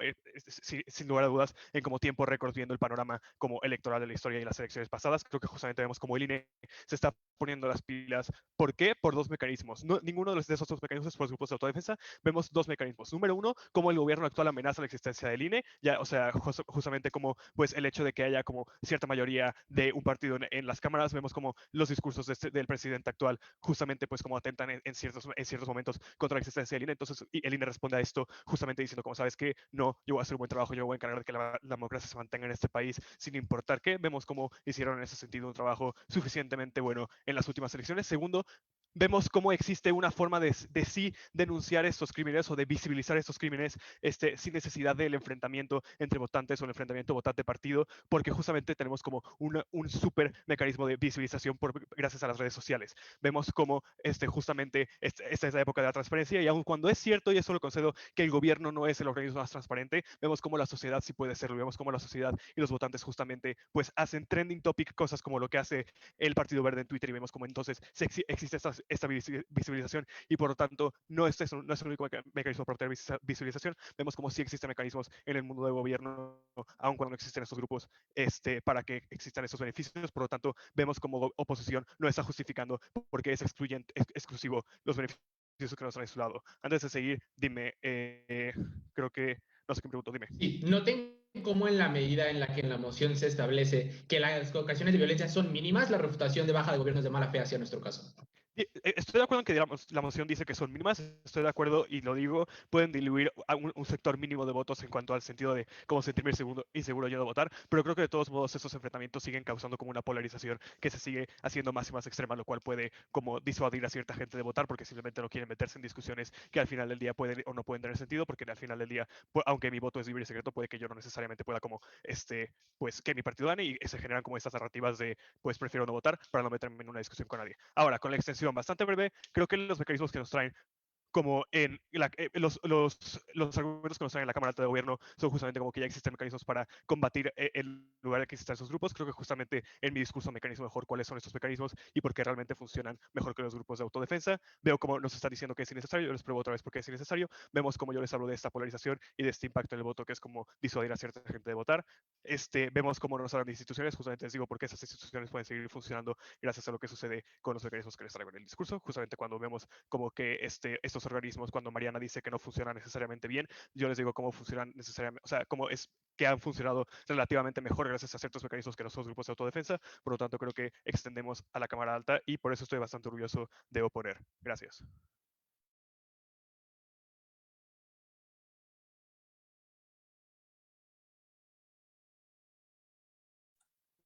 F: sin lugar a dudas en como tiempo récord viendo el panorama como electoral de la historia y las elecciones pasadas. Creo que justamente vemos como el INE se está poniendo las pilas. ¿Por qué? Por dos mecanismos. No, ninguno de esos dos mecanismos es por los grupos de autodefensa. Vemos dos mecanismos. Número uno, como el gobierno actual amenaza la existencia del INE, ya, o sea, justamente como pues el hecho de que haya como cierta mayoría de un partido en las cámaras. Vemos como los discursos del presidente actual justamente pues como atentan en ciertos momentos contra la existencia del INE. Entonces el INE responde a esto justamente diciendo como sabes que no, yo voy a hacer un buen trabajo, yo voy a encargar de que la democracia se mantenga en este país sin importar qué. Vemos cómo hicieron en ese sentido un trabajo suficientemente bueno en las últimas elecciones. Segundo, vemos cómo existe una forma de sí denunciar estos crímenes o de visibilizar estos crímenes sin necesidad del enfrentamiento entre votantes o el enfrentamiento votante-partido, porque justamente tenemos como un súper mecanismo de visibilización gracias a las redes sociales. Vemos cómo justamente esta es la época de la transparencia y aun cuando es cierto, y eso lo concedo, que el gobierno no es el organismo más transparente, vemos cómo la sociedad sí puede serlo, vemos cómo la sociedad y los votantes justamente pues hacen trending topic cosas como lo que hace el Partido Verde en Twitter y vemos cómo entonces existe esta visibilización y por lo tanto no es el único mecanismo para obtener visibilización. Vemos como sí existen mecanismos en el mundo del gobierno, aun cuando no existen estos grupos, para que existan esos beneficios. Por lo tanto, vemos como oposición no está justificando porque es exclusivo los beneficios que nos han a su lado. Antes de seguir, dime, creo que, no sé qué me pregunto, dime.
E: Sí, noten cómo en la medida en la que en la moción se establece que las ocasiones de violencia son mínimas, la refutación de baja de gobiernos de mala fe hacia nuestro caso.
F: Estoy de acuerdo en que la moción dice que son mínimas, estoy de acuerdo y lo digo, pueden diluir a un sector mínimo de votos en cuanto al sentido de cómo sentirme inseguro yo de votar, pero creo que de todos modos esos enfrentamientos siguen causando como una polarización que se sigue haciendo más y más extrema, lo cual puede como disuadir a cierta gente de votar porque simplemente no quieren meterse en discusiones que al final del día pueden o no pueden tener sentido, porque al final del día, aunque mi voto es libre y secreto, puede que yo no necesariamente pueda como, pues que mi partido gane y se generan como estas narrativas de, pues prefiero no votar para no meterme en una discusión con nadie. Ahora, con la extensión bastante breve, creo que los mecanismos que nos traen como en los argumentos que nos traen en la Cámara Alta de Gobierno son justamente como que ya existen mecanismos para combatir en lugar de que existan esos grupos. Creo que justamente en mi discurso mecanismo mejor cuáles son estos mecanismos y por qué realmente funcionan mejor que los grupos de autodefensa. Veo como nos están diciendo que es innecesario, yo les pruebo otra vez por qué es innecesario. Vemos como yo les hablo de esta polarización y de este impacto en el voto que es como disuadir a cierta gente de votar. Vemos cómo nos hablan de instituciones, justamente les digo por qué esas instituciones pueden seguir funcionando gracias a lo que sucede con los mecanismos que les traigo en el discurso. Justamente cuando vemos como que estos organismos, cuando Mariana dice que no funcionan necesariamente bien, yo les digo cómo funcionan necesariamente, o sea, cómo es que han funcionado relativamente mejor gracias a ciertos mecanismos que los grupos de autodefensa. Por lo tanto, creo que extendemos a la Cámara Alta y por eso estoy bastante orgulloso de oponer. Gracias.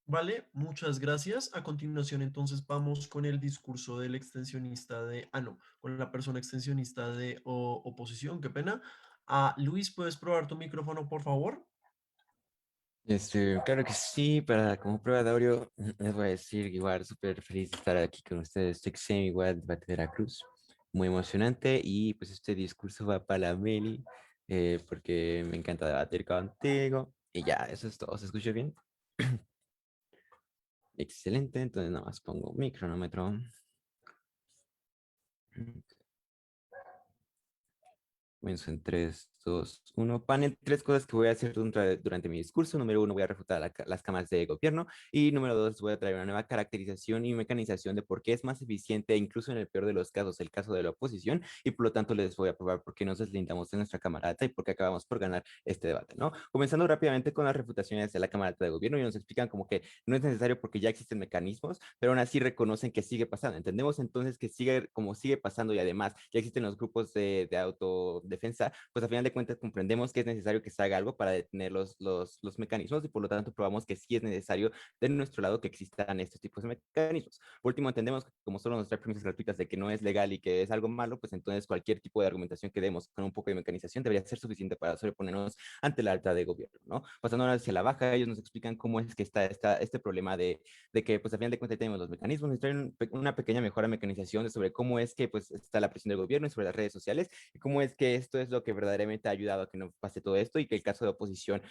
B: Vale, muchas gracias. A continuación, entonces, vamos con el discurso del extensionista no, con la persona extensionista de oposición, qué pena. Luis, ¿puedes probar tu micrófono, por favor?
I: Claro que sí, como prueba de audio, les voy a decir que igual súper feliz de estar aquí con ustedes. Estoy que igual debate de Veracruz, muy emocionante y pues este discurso va para la Meli, porque me encanta debatir contigo y ya, eso es todo. ¿Se escucha bien? Excelente, entonces nada más pongo mi cronómetro. Comienzo en 3, 2, 1. Panel, tres cosas que voy a hacer durante mi discurso. Número 1, voy a refutar las cámaras de gobierno. Y número 2, voy a traer una nueva caracterización y mecanización de por qué es más eficiente, incluso en el peor de los casos, el caso de la oposición. Y por lo tanto les voy a probar por qué nos deslindamos de nuestra cámara alta y por qué acabamos por ganar este debate, ¿no? Comenzando rápidamente con las refutaciones de la cámara alta de gobierno, y nos explican como que no es necesario porque ya existen mecanismos, pero aún así reconocen que sigue pasando. Entendemos entonces que sigue como sigue pasando y además ya existen los grupos de autodefensa, pues a final de cuentas comprendemos que es necesario que se haga algo para detener los mecanismos y por lo tanto probamos que sí es necesario de nuestro lado que existan estos tipos de mecanismos. Por último, entendemos que como solo nos trae premisas gratuitas de que no es legal y que es algo malo, pues entonces cualquier tipo de argumentación que demos con un poco de mecanización debería ser suficiente para sobreponernos ante la alta de gobierno, ¿no? Pasando ahora hacia la baja, ellos nos explican cómo es que está este problema de que pues a final de cuentas tenemos los mecanismos, nos traen una pequeña mejora mecanización sobre cómo es que pues está la presión del gobierno y sobre las redes sociales y cómo es que esto es lo que verdaderamente ha ayudado a que no pase todo esto y que el caso de oposición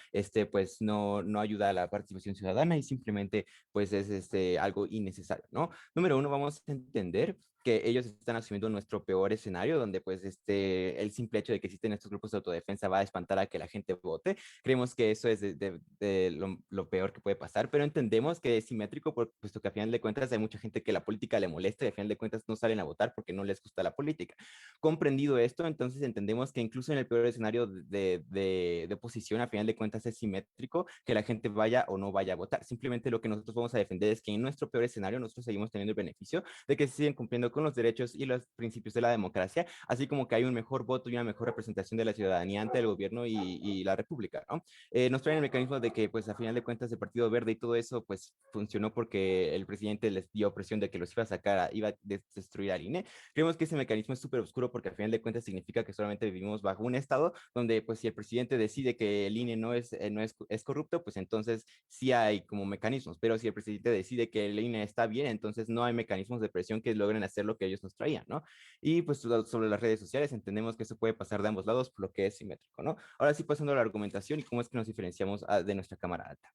I: pues no ayuda a la participación ciudadana y simplemente pues es algo innecesario, ¿no? Número 1, vamos a entender que ellos están asumiendo nuestro peor escenario, donde pues el simple hecho de que existen estos grupos de autodefensa va a espantar a que la gente vote. Creemos que eso es lo peor que puede pasar, pero entendemos que es simétrico, puesto que a final de cuentas hay mucha gente que la política le molesta y a final de cuentas no salen a votar porque no les gusta la política. Comprendido esto, entonces entendemos que incluso en el peor escenario de oposición, a final de cuentas es simétrico que la gente vaya o no vaya a votar. Simplemente lo que nosotros vamos a defender es que en nuestro peor escenario nosotros seguimos teniendo el beneficio de que se siguen cumpliendo con los derechos y los principios de la democracia, así como que hay un mejor voto y una mejor representación de la ciudadanía ante el gobierno y la república, ¿no? Nos traen el mecanismo de que, pues, a final de cuentas, el Partido Verde y todo eso, pues, funcionó porque el presidente les dio presión de que los iba a sacar, iba a destruir al INE. Creemos que ese mecanismo es súper oscuro porque, a final de cuentas, significa que solamente vivimos bajo un estado donde, pues, si el presidente decide que el INE no es corrupto, pues, entonces sí hay como mecanismos, pero si el presidente decide que el INE está bien, entonces no hay mecanismos de presión que logren hacer lo que ellos nos traían, ¿no? Y pues sobre las redes sociales entendemos que eso puede pasar de ambos lados, por lo que es simétrico, ¿no? Ahora sí, pasando a la argumentación y cómo es que nos diferenciamos de nuestra cámara alta.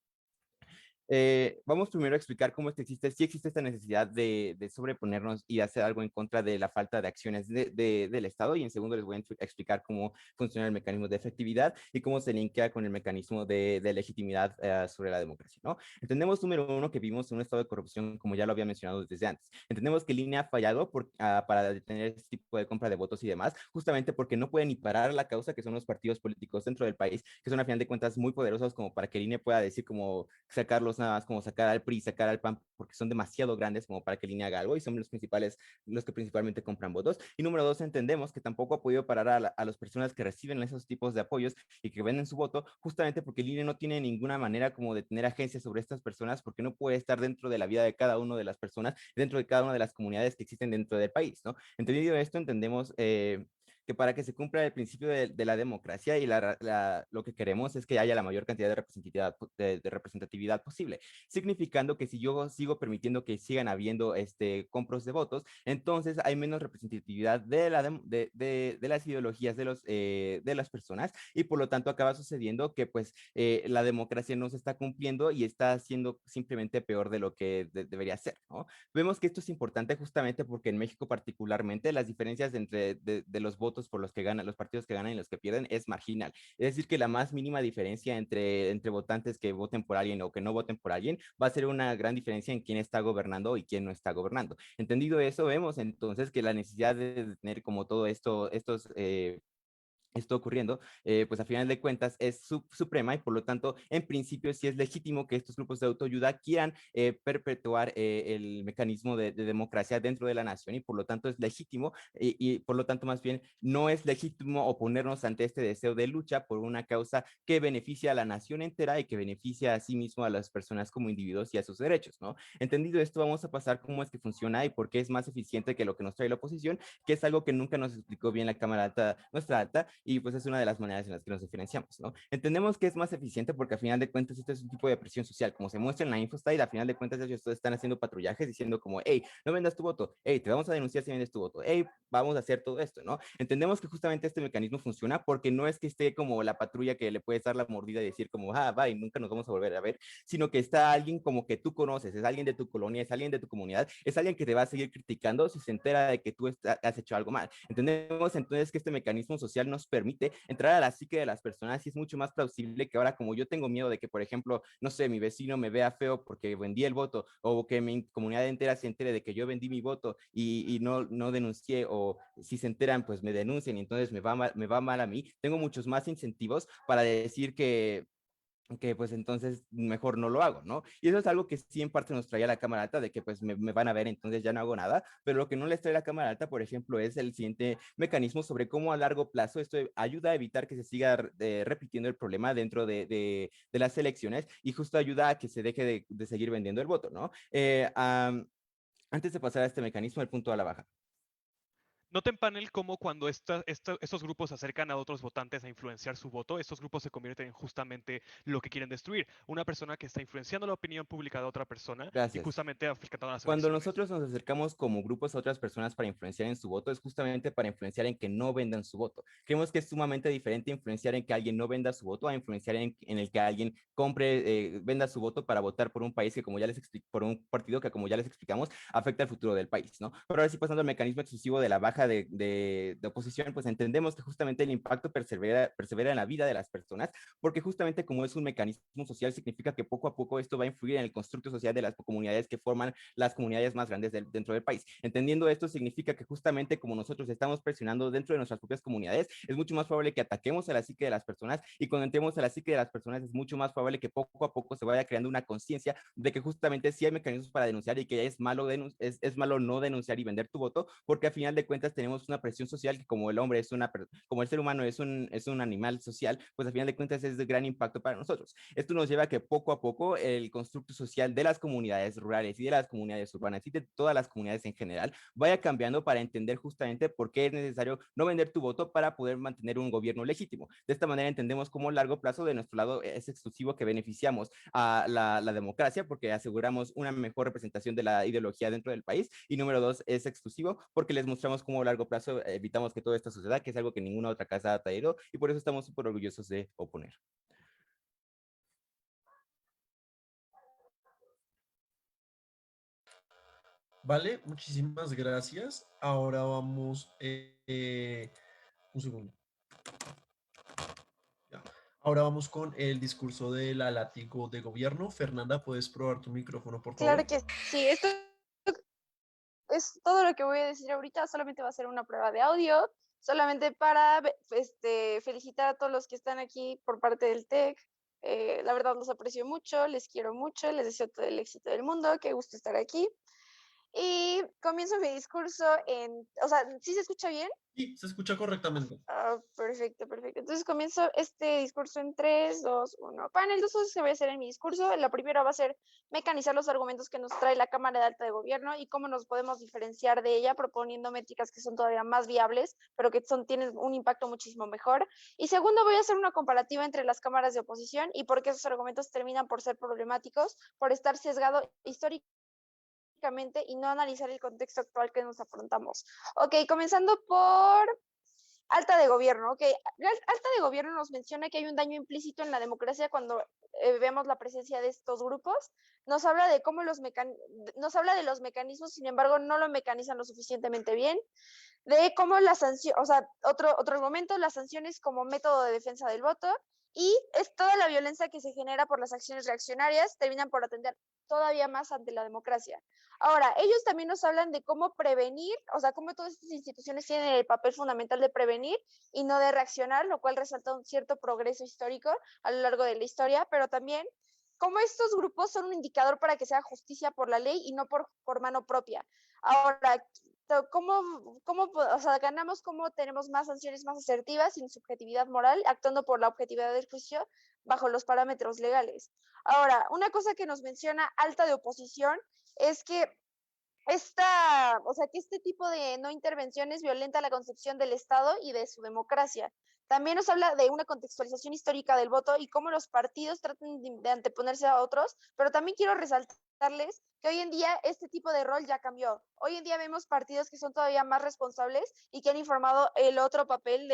I: Vamos primero a explicar cómo es que sí existe esta necesidad de sobreponernos y hacer algo en contra de la falta de acciones del Estado, y en segundo les voy a explicar cómo funciona el mecanismo de efectividad y cómo se linkea con el mecanismo de legitimidad sobre la democracia, ¿no? Entendemos, número 1, que vivimos en un estado de corrupción, como ya lo había mencionado desde antes. Entendemos que el INE ha fallado para detener este tipo de compra de votos y demás, justamente porque no pueden ni parar la causa, que son los partidos políticos dentro del país, que son a final de cuentas muy poderosos como para que el INE pueda decir como sacarlos nada más, como sacar al PRI, sacar al PAN, porque son demasiado grandes como para que el INE haga algo y son los que principalmente compran votos. Y número 2, entendemos que tampoco ha podido parar a las personas que reciben esos tipos de apoyos y que venden su voto, justamente porque el INE no tiene ninguna manera como de tener agencia sobre estas personas, porque no puede estar dentro de la vida de cada una de las personas, dentro de cada una de las comunidades que existen dentro del país, ¿no? Entendido esto, entendemos que para que se cumpla el principio de la democracia y lo que queremos es que haya la mayor cantidad de representatividad posible, significando que si yo sigo permitiendo que sigan habiendo compros de votos, entonces hay menos representatividad de las ideologías de las personas y por lo tanto acaba sucediendo que pues la democracia no se está cumpliendo y está siendo simplemente peor de lo que debería ser, ¿no? Vemos que esto es importante justamente porque en México particularmente las diferencias entre los votos por los que ganan, los partidos que ganan y los que pierden es marginal. Es decir, que la más mínima diferencia entre votantes que voten por alguien o que no voten por alguien va a ser una gran diferencia en quién está gobernando y quién no está gobernando. Entendido eso, vemos entonces que la necesidad de tener como todo esto ocurriendo, pues a final de cuentas es suprema y por lo tanto, en principio, sí es legítimo que estos grupos de autoayuda quieran perpetuar el mecanismo de democracia dentro de la nación y por lo tanto es legítimo y por lo tanto más bien no es legítimo oponernos ante este deseo de lucha por una causa que beneficia a la nación entera y que beneficia a sí mismo a las personas como individuos y a sus derechos, ¿no? Entendido esto, vamos a pasar cómo es que funciona y por qué es más eficiente que lo que nos trae la oposición, que es algo que nunca nos explicó bien la Cámara Alta, nuestra alta, y pues es una de las maneras en las que nos diferenciamos, ¿no? Entendemos que es más eficiente porque a final de cuentas esto es un tipo de presión social, como se muestra en la InfoStyle, a final de cuentas ellos están haciendo patrullajes diciendo como, hey, no vendas tu voto, hey, te vamos a denunciar si vendes tu voto, hey, vamos a hacer todo esto, ¿no? Entendemos que justamente este mecanismo funciona porque no es que esté como la patrulla que le puedes dar la mordida y decir como, ah, bye, nunca nos vamos a volver a ver, sino que está alguien como que tú conoces, es alguien de tu colonia, es alguien de tu comunidad, es alguien que te va a seguir criticando si se entera de que tú has hecho algo mal. Entendemos entonces que este mecanismo social nos permite entrar a la psique de las personas y es mucho más plausible que ahora, como yo tengo miedo de que, por ejemplo, no sé, mi vecino me vea feo porque vendí el voto o que mi comunidad entera se entere de que yo vendí mi voto y no denuncié, o si se enteran, pues me denuncien y entonces me va mal a mí. Tengo muchos más incentivos para decir que pues entonces mejor no lo hago, ¿no? Y eso es algo que sí en parte nos traía la cámara alta, de que pues me van a ver, entonces ya no hago nada, pero lo que no les trae la cámara alta, por ejemplo, es el siguiente mecanismo sobre cómo a largo plazo esto ayuda a evitar que se siga repitiendo el problema dentro de las elecciones y justo ayuda a que se deje de seguir vendiendo el voto, ¿no? Antes de pasar a este mecanismo, el punto a la baja.
F: Noten, panel, cómo cuando estos grupos se acercan a otros votantes a influenciar su voto, estos grupos se convierten en justamente lo que quieren destruir. Una persona que está influenciando la opinión pública de otra persona y
I: Gracias.
F: justamente afectando las
I: Cuando
F: elecciones.
I: nosotros nos acercamos como grupos a otras personas para influenciar en su voto, es justamente para influenciar en que no vendan su voto. Creemos que es sumamente diferente influenciar en que alguien no venda su voto a influenciar en el que alguien venda su voto para votar por un país que, como ya les por un partido que, como ya les explicamos, afecta el futuro del país, ¿no? Pero ahora sí, pasando al mecanismo exclusivo de la baja de oposición, pues entendemos que justamente el impacto persevera en la vida de las personas, porque justamente como es un mecanismo social, significa que poco a poco esto va a influir en el constructo social de las comunidades que forman las comunidades más grandes dentro del país. Entendiendo esto, significa que justamente como nosotros estamos presionando dentro de nuestras propias comunidades, es mucho más probable que ataquemos a la psique de las personas, y cuando entremos a la psique de las personas es mucho más probable que poco a poco se vaya creando una conciencia de que justamente sí hay mecanismos para denunciar y que ya es malo no denunciar y vender tu voto, porque a final de cuentas tenemos una presión social que, como el hombre es como el ser humano es un animal social, pues a final de cuentas es de gran impacto para nosotros. Esto nos lleva a que poco a poco el constructo social de las comunidades rurales y de las comunidades urbanas y de todas las comunidades en general vaya cambiando para entender justamente por qué es necesario no vender tu voto para poder mantener un gobierno legítimo. De esta manera entendemos cómo a largo plazo de nuestro lado es exclusivo que beneficiamos a la democracia porque aseguramos una mejor representación de la ideología dentro del país, y número dos, es exclusivo porque les mostramos cómo a largo plazo evitamos que todo esto suceda, que es algo que ninguna otra casa ha traído, y por eso estamos súper orgullosos de oponer.
B: Vale, muchísimas gracias. Ahora vamos, un segundo. Ya. Ahora vamos con el discurso de la látigo de gobierno. Fernanda, ¿puedes probar tu micrófono, por favor?
J: Claro que sí, esto es todo lo que voy a decir ahorita, solamente va a ser una prueba de audio, solamente para felicitar a todos los que están aquí por parte del TEC. La verdad los aprecio mucho, les quiero mucho, les deseo todo el éxito del mundo, qué gusto estar aquí. Y comienzo mi discurso o sea, ¿sí se escucha bien?
B: Sí, se escucha correctamente.
J: Perfecto, perfecto. Entonces comienzo este discurso en 3, 2, 1. Panel, dos cosas que voy a hacer en mi discurso. La primera va a ser mecanizar los argumentos que nos trae la Cámara de Alta de Gobierno y cómo nos podemos diferenciar de ella proponiendo métricas que son todavía más viables, pero que tienen un impacto muchísimo mejor. Y segundo, voy a hacer una comparativa entre las cámaras de oposición y por qué esos argumentos terminan por ser problemáticos, por estar sesgado históricamente y no analizar el contexto actual que nos afrontamos. Ok, comenzando por Alta de Gobierno. Ok, Alta de Gobierno nos menciona que hay un daño implícito en la democracia cuando vemos la presencia de estos grupos. Nos habla de cómo nos habla de los mecanismos, sin embargo, no lo mecanizan lo suficientemente bien. De cómo la sanción, o sea, otro argumento, las sanciones como método de defensa del voto, y es toda la violencia que se genera por las acciones reaccionarias terminan por atender todavía más ante la democracia. Ahora, ellos también nos hablan de cómo prevenir, o sea, cómo todas estas instituciones tienen el papel fundamental de prevenir y no de reaccionar, lo cual resalta un cierto progreso histórico a lo largo de la historia, pero también cómo estos grupos son un indicador para que se haga justicia por la ley y no por mano propia. Ahora, o sea, ganamos cómo tenemos más sanciones más asertivas sin subjetividad moral, actuando por la objetividad del juicio bajo los parámetros legales. Ahora, una cosa que nos menciona Alta de Oposición es que o sea, que este tipo de no intervenciones violenta la concepción del Estado y de su democracia. También nos habla de una contextualización histórica del voto y cómo los partidos tratan de anteponerse a otros, pero también quiero resaltarles que hoy en día este tipo de rol ya cambió. Hoy en día vemos partidos que son todavía más responsables y que han informado el otro papel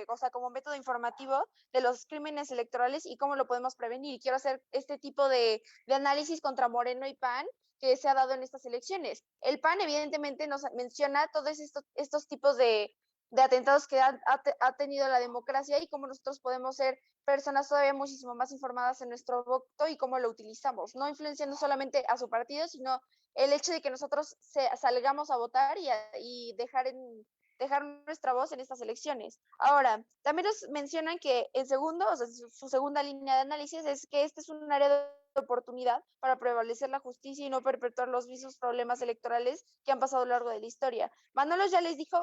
J: o sea, como método informativo de los crímenes electorales y cómo lo podemos prevenir. Y quiero hacer este tipo de análisis contra Moreno y PAN que se ha dado en estas elecciones. El PAN evidentemente nos menciona todos estos tipos de atentados que ha tenido la democracia y cómo nosotros podemos ser personas todavía muchísimo más informadas en nuestro voto y cómo lo utilizamos, no influenciando solamente a su partido, sino el hecho de que nosotros salgamos a votar y dejar nuestra voz en estas elecciones. Ahora, también nos mencionan que en segundo, o sea, su segunda línea de análisis es que este es un área de oportunidad para prevalecer la justicia y no perpetuar los mismos problemas electorales que han pasado a lo largo de la historia. Manolo ya les dijo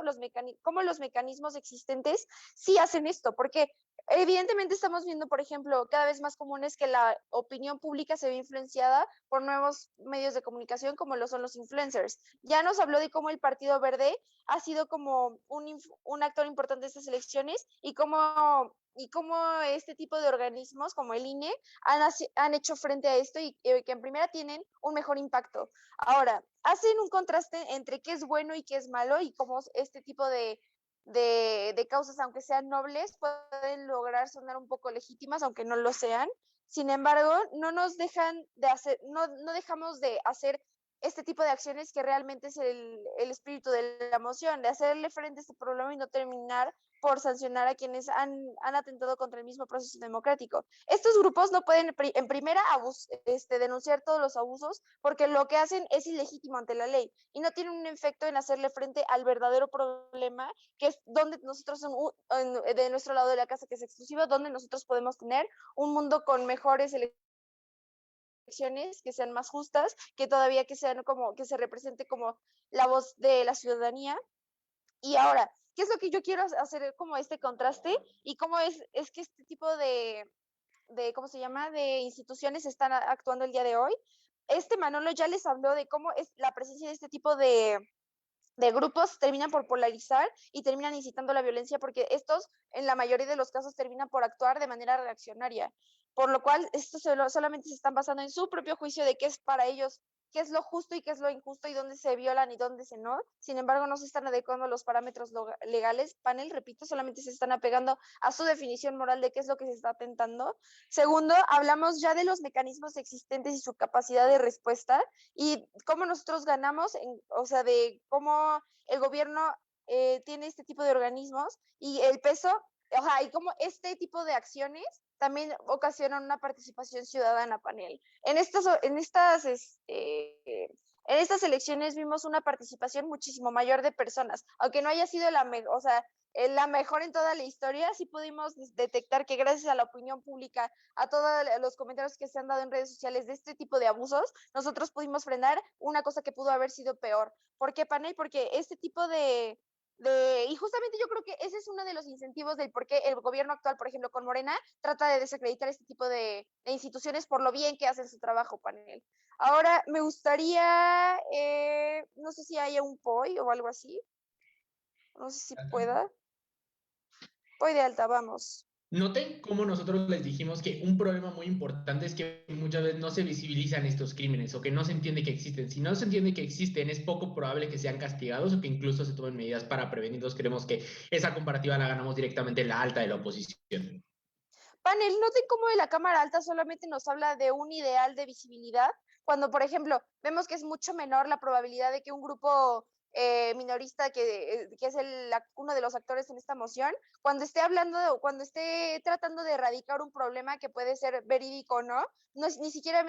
J: cómo los mecanismos existentes sí hacen esto, porque evidentemente estamos viendo, por ejemplo, cada vez más común es que la opinión pública se ve influenciada por nuevos medios de comunicación como lo son los influencers. Ya nos habló de cómo el Partido Verde ha sido como un actor importante de estas elecciones y cómo este tipo de organismos como el INE han hecho frente a esto y que en primera tienen un mejor impacto. Ahora, hacen un contraste entre qué es bueno y qué es malo y cómo este tipo de causas, aunque sean nobles, pueden lograr sonar un poco legítimas, aunque no lo sean. Sin embargo, no dejamos de hacer este tipo de acciones que realmente es el espíritu de la moción, de hacerle frente a este problema y no terminar por sancionar a quienes han atentado contra el mismo proceso democrático. Estos grupos no pueden, en primera, denunciar todos los abusos porque lo que hacen es ilegítimo ante la ley y no tienen un efecto en hacerle frente al verdadero problema, que es donde nosotros, de nuestro lado de la casa, que es exclusivo, donde nosotros podemos tener un mundo con mejores elecciones, que sean más justas, que todavía que sean como, que se represente como la voz de la ciudadanía. Y ahora, ¿qué es lo que yo quiero hacer como este contraste? Y cómo es que este tipo ¿cómo se llama?, de instituciones están actuando el día de hoy. Manolo ya les habló de cómo es la presencia de este tipo de grupos terminan por polarizar y terminan incitando la violencia porque estos, en la mayoría de los casos, terminan por actuar de manera reaccionaria, por lo cual estos solamente se están basando en su propio juicio de qué es para ellos, qué es lo justo y qué es lo injusto y dónde se violan y dónde se no. Sin embargo, no se están adecuando a los parámetros legales. Panel, repito, solamente se están apegando a su definición moral de qué es lo que se está atentando. Segundo, hablamos ya de los mecanismos existentes y su capacidad de respuesta y cómo nosotros ganamos, o sea, de cómo el gobierno tiene este tipo de organismos y el peso, o sea, y cómo este tipo de acciones también ocasionan una participación ciudadana, Panel. En estas elecciones vimos una participación muchísimo mayor de personas, aunque no haya sido la mejor en toda la historia, sí pudimos detectar que gracias a la opinión pública, a todos los comentarios que se han dado en redes sociales de este tipo de abusos, nosotros pudimos frenar una cosa que pudo haber sido peor. ¿Por qué, Panel? Porque este tipo y justamente yo creo que ese es uno de los incentivos del por qué el gobierno actual, por ejemplo, con Morena, trata de desacreditar este tipo de instituciones por lo bien que hacen su trabajo, Panel. Ahora, me gustaría, no sé si haya un POI o algo así. No sé si pueda. POI de alta, vamos.
E: Noten cómo nosotros les dijimos que un problema muy importante es que muchas veces no se visibilizan estos crímenes o que no se entiende que existen. Si no se entiende que existen, es poco probable que sean castigados o que incluso se tomen medidas para prevenirlos. Creemos que esa comparativa la ganamos directamente en la alta de la oposición.
J: Panel, noten cómo de la Cámara Alta solamente nos habla de un ideal de visibilidad, cuando, por ejemplo, vemos que es mucho menor la probabilidad de que un grupo minorista, que es uno de los actores en esta moción, cuando esté tratando de erradicar un problema que puede ser verídico o no, ni siquiera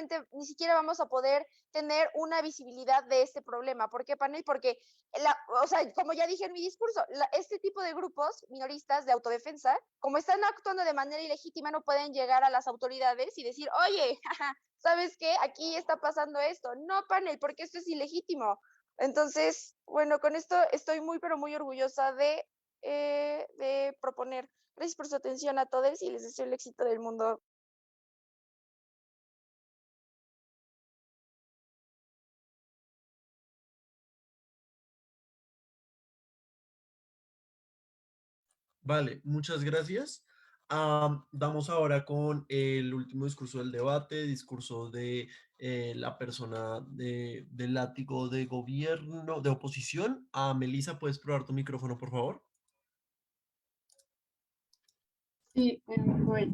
J: vamos a poder tener una visibilidad de este problema. ¿Por qué, Panel? Porque, o sea, como ya dije en mi discurso, este tipo de grupos minoristas de autodefensa, como están actuando de manera ilegítima, no pueden llegar a las autoridades y decir, oye, ¿sabes qué? Aquí está pasando esto. No, Panel, porque esto es ilegítimo. Entonces, bueno, con esto estoy muy, pero muy orgullosa de proponer. Gracias por su atención a todos y les deseo el éxito del mundo.
B: Vale, muchas gracias. Damos ahora con el último discurso del debate, discurso de la persona del látigo de gobierno, de oposición. Melissa, ¿puedes probar tu micrófono, por favor?
C: Sí, voy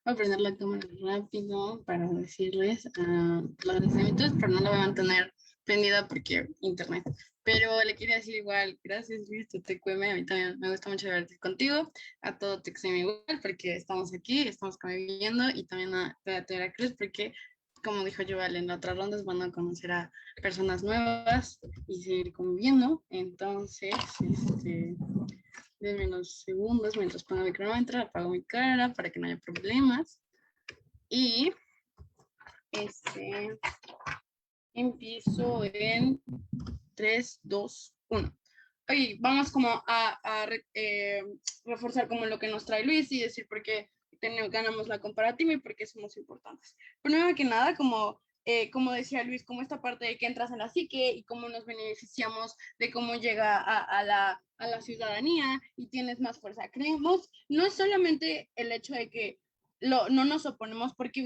C: a prender la cámara rápido para decirles los agradecimientos, pero no la voy a mantener prendida porque internet. Pero le quería decir igual, gracias Luis, tu TQM, a mí también me gusta mucho verte contigo, a todo TQM igual, porque estamos aquí, estamos conviviendo, y también a Veracruz, porque como dijo Joel, en otras rondas van a conocer a personas nuevas y seguir conviviendo. Entonces, denme unos segundos mientras pongo mi cronómetro, apago mi cámara para que no haya problemas. Y empiezo en 3, 2, 1. Oye, vamos como a reforzar como lo que nos trae Luis y decir por qué ganamos la comparativa y por qué somos importantes. Primero que nada, como decía Luis, como esta parte de que entras en la psique y cómo nos beneficiamos de cómo llega a la ciudadanía y tienes más fuerza. Creemos, no es solamente el hecho de que no nos oponemos porque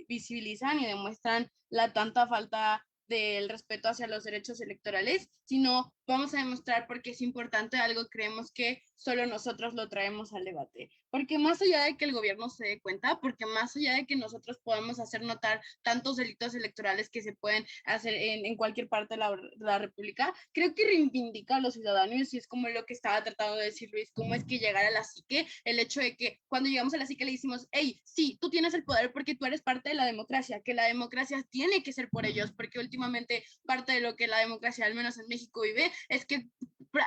C: visibilizan y demuestran la tanta falta del respeto hacia los derechos electorales, sino vamos a demostrar por qué es importante algo, creemos que solo nosotros lo traemos al debate. Porque más allá de que el gobierno se dé cuenta, porque más allá de que nosotros podamos hacer notar tantos delitos electorales que se pueden hacer en cualquier parte de la República, creo que reivindica a los ciudadanos, y es como lo que estaba tratando de decir Luis, cómo es que llegar a la psique, el hecho de que cuando llegamos a la psique le decimos, hey, sí, tú tienes el poder porque tú eres parte de la democracia, que la democracia tiene que ser por ellos, porque últimamente parte de lo que la democracia, al menos en México, vive, es que,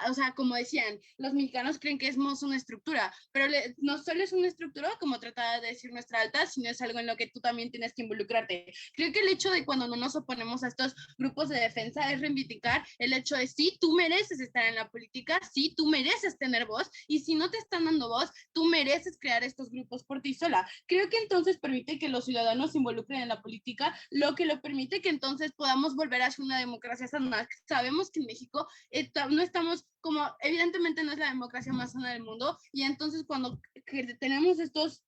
C: o sea, como decían, los mexicanos creen que somos una estructura, pero no solo es una estructura, como trataba de decir nuestra alta, sino es algo en lo que tú también tienes que involucrarte. Creo que el hecho de cuando no nos oponemos a estos grupos de defensa es reivindicar el hecho de sí, tú mereces estar en la política, sí, tú mereces tener voz, y si no te están dando voz, tú mereces crear estos grupos por ti sola. Creo que entonces permite que los ciudadanos se involucren en la política, lo que lo permite que entonces podamos volver hacia una democracia sana. Sabemos que en México no estamos como, evidentemente no es la democracia más sana del mundo, y entonces cuando tenemos estos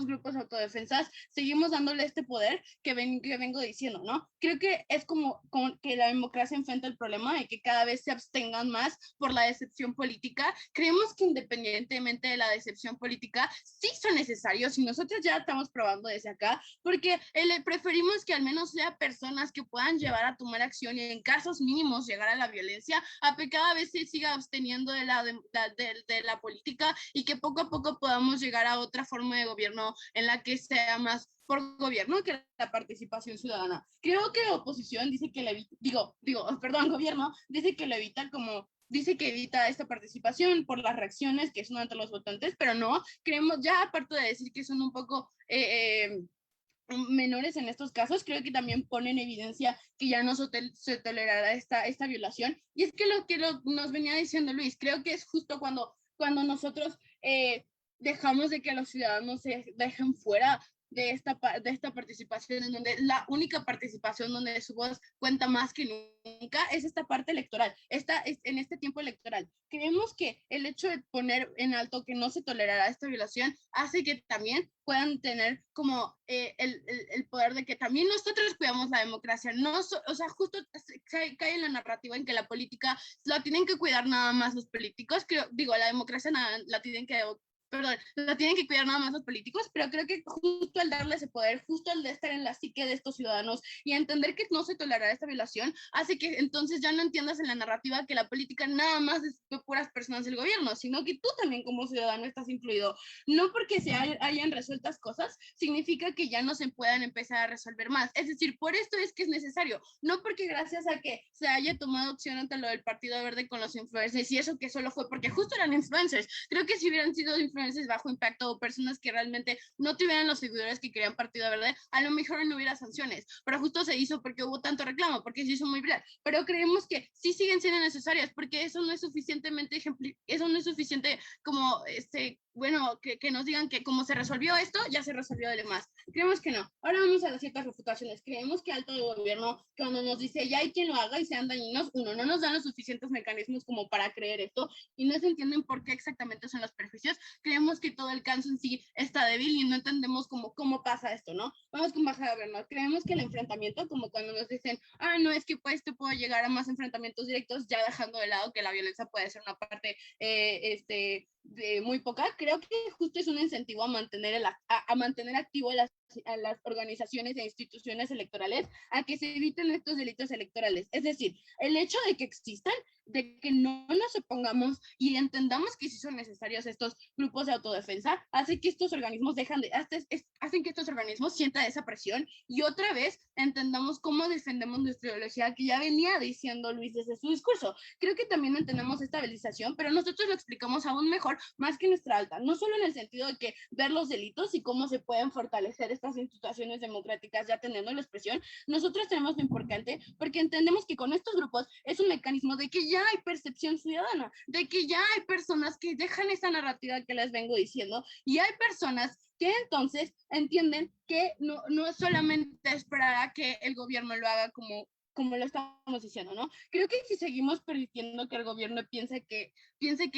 C: grupos de autodefensas, seguimos dándole este poder que vengo diciendo, ¿no? Creo que es como que la democracia enfrenta el problema de que cada vez se abstengan más por la decepción política. Creemos que independientemente de la decepción política, sí son necesarios, y nosotros ya estamos probando desde acá, porque preferimos que al menos sea personas que puedan llevar a tomar acción y en casos mínimos llegar a la violencia, a que cada vez se siga absteniendo de la política, y que poco a poco podamos llegar a otra forma de gobierno en la que sea más por gobierno que la participación ciudadana. Creo que oposición dice que gobierno dice que lo evita, como dice que evita esta participación por las reacciones que son ante los votantes, pero no, creemos, ya aparte de decir que son un poco menores en estos casos, creo que también pone en evidencia que ya no se tolerará esta violación. Y es que nos venía diciendo Luis, creo que es justo cuando nosotros dejamos de que los ciudadanos se dejen fuera de esta participación, en donde la única participación donde su voz cuenta más que nunca es esta parte electoral, en este tiempo electoral. Creemos que el hecho de poner en alto que no se tolerará esta violación hace que también puedan tener como el poder de que también nosotros cuidamos la democracia. No, o sea, justo cae en la narrativa en que la política la tienen que cuidar nada más los políticos. La democracia la tienen que cuidar nada más los políticos, pero creo que justo al darle ese poder, justo al de estar en la psique de estos ciudadanos y entender que no se tolerará esta violación, hace que entonces ya no entiendas en la narrativa que la política nada más es de puras personas del gobierno, sino que tú también como ciudadano estás incluido. No porque se hayan resueltas cosas, significa que ya no se puedan empezar a resolver más. Es decir, por esto es que es necesario, no porque gracias a que se haya tomado opción ante lo del Partido Verde con los influencers, y eso que solo fue porque justo eran influencers. Creo que si hubieran sido influencers bajo impacto o personas que realmente no tuvieran los seguidores que querían Partido Verde, a lo mejor no hubiera sanciones, pero justo se hizo porque hubo tanto reclamo, porque se hizo muy viral. Pero creemos que sí siguen siendo necesarias, porque eso no es suficientemente como bueno, que nos digan que como se resolvió esto, ya se resolvió de demás. Creemos que no. Ahora vamos a las ciertas refutaciones. Creemos que alto de gobierno, cuando nos dice ya hay quien lo haga y sean dañinos, uno, no nos dan los suficientes mecanismos como para creer esto, y no se entienden por qué exactamente son los perjuicios. Creemos que todo el caso en sí está débil y no entendemos cómo pasa esto, ¿no? Vamos con baja de gobierno. Creemos que el enfrentamiento, como cuando nos dicen, no, es que pues te puedo llegar a más enfrentamientos directos, ya dejando de lado que la violencia puede ser una parte muy poca. creo que justo es un incentivo a mantener, a mantener activo a las organizaciones e instituciones electorales a que se eviten estos delitos electorales. Es decir, el hecho de que existan, de que no nos opongamos y entendamos que sí son necesarios estos grupos de autodefensa, hace que estos organismos hacen que estos organismos sientan esa presión y otra vez entendamos cómo defendemos nuestra ideología que ya venía diciendo Luis desde su discurso. Creo que también entendemos esta estabilización, pero nosotros lo explicamos aún mejor, más que nuestra alta, no solo en el sentido de que ver los delitos y cómo se pueden fortalecer estas instituciones democráticas ya teniendo la expresión, nosotros tenemos lo importante porque entendemos que con estos grupos es un mecanismo de que ya hay percepción ciudadana, de que ya hay personas que dejan esa narrativa que les vengo diciendo y hay personas que entonces entienden que no es solamente esperar a que el gobierno lo haga como lo estamos diciendo, ¿no? Creo que si seguimos permitiendo que el gobierno piense que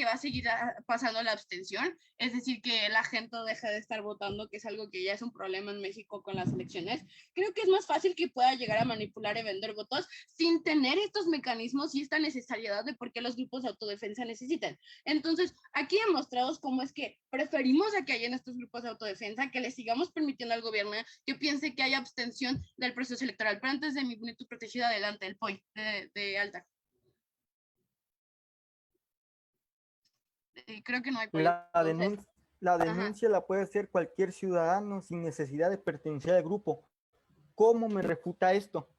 C: va a seguir pasando la abstención, es decir, que la gente deje de estar votando, que es algo que ya es un problema en México con las elecciones, creo que es más fácil que pueda llegar a manipular y vender votos sin tener estos mecanismos y esta necesidad de por qué los grupos de autodefensa necesitan. Entonces, aquí demostrados cómo es que preferimos a que hayan estos grupos de autodefensa, que le sigamos permitiendo al gobierno que piense que hay abstención del proceso electoral. Pero antes de mi bonito protegido, adelante, el POI de alta. Creo que no hay POI.
G: La denuncia la puede hacer cualquier ciudadano sin necesidad de pertenecer al grupo. ¿Cómo me refuta esto?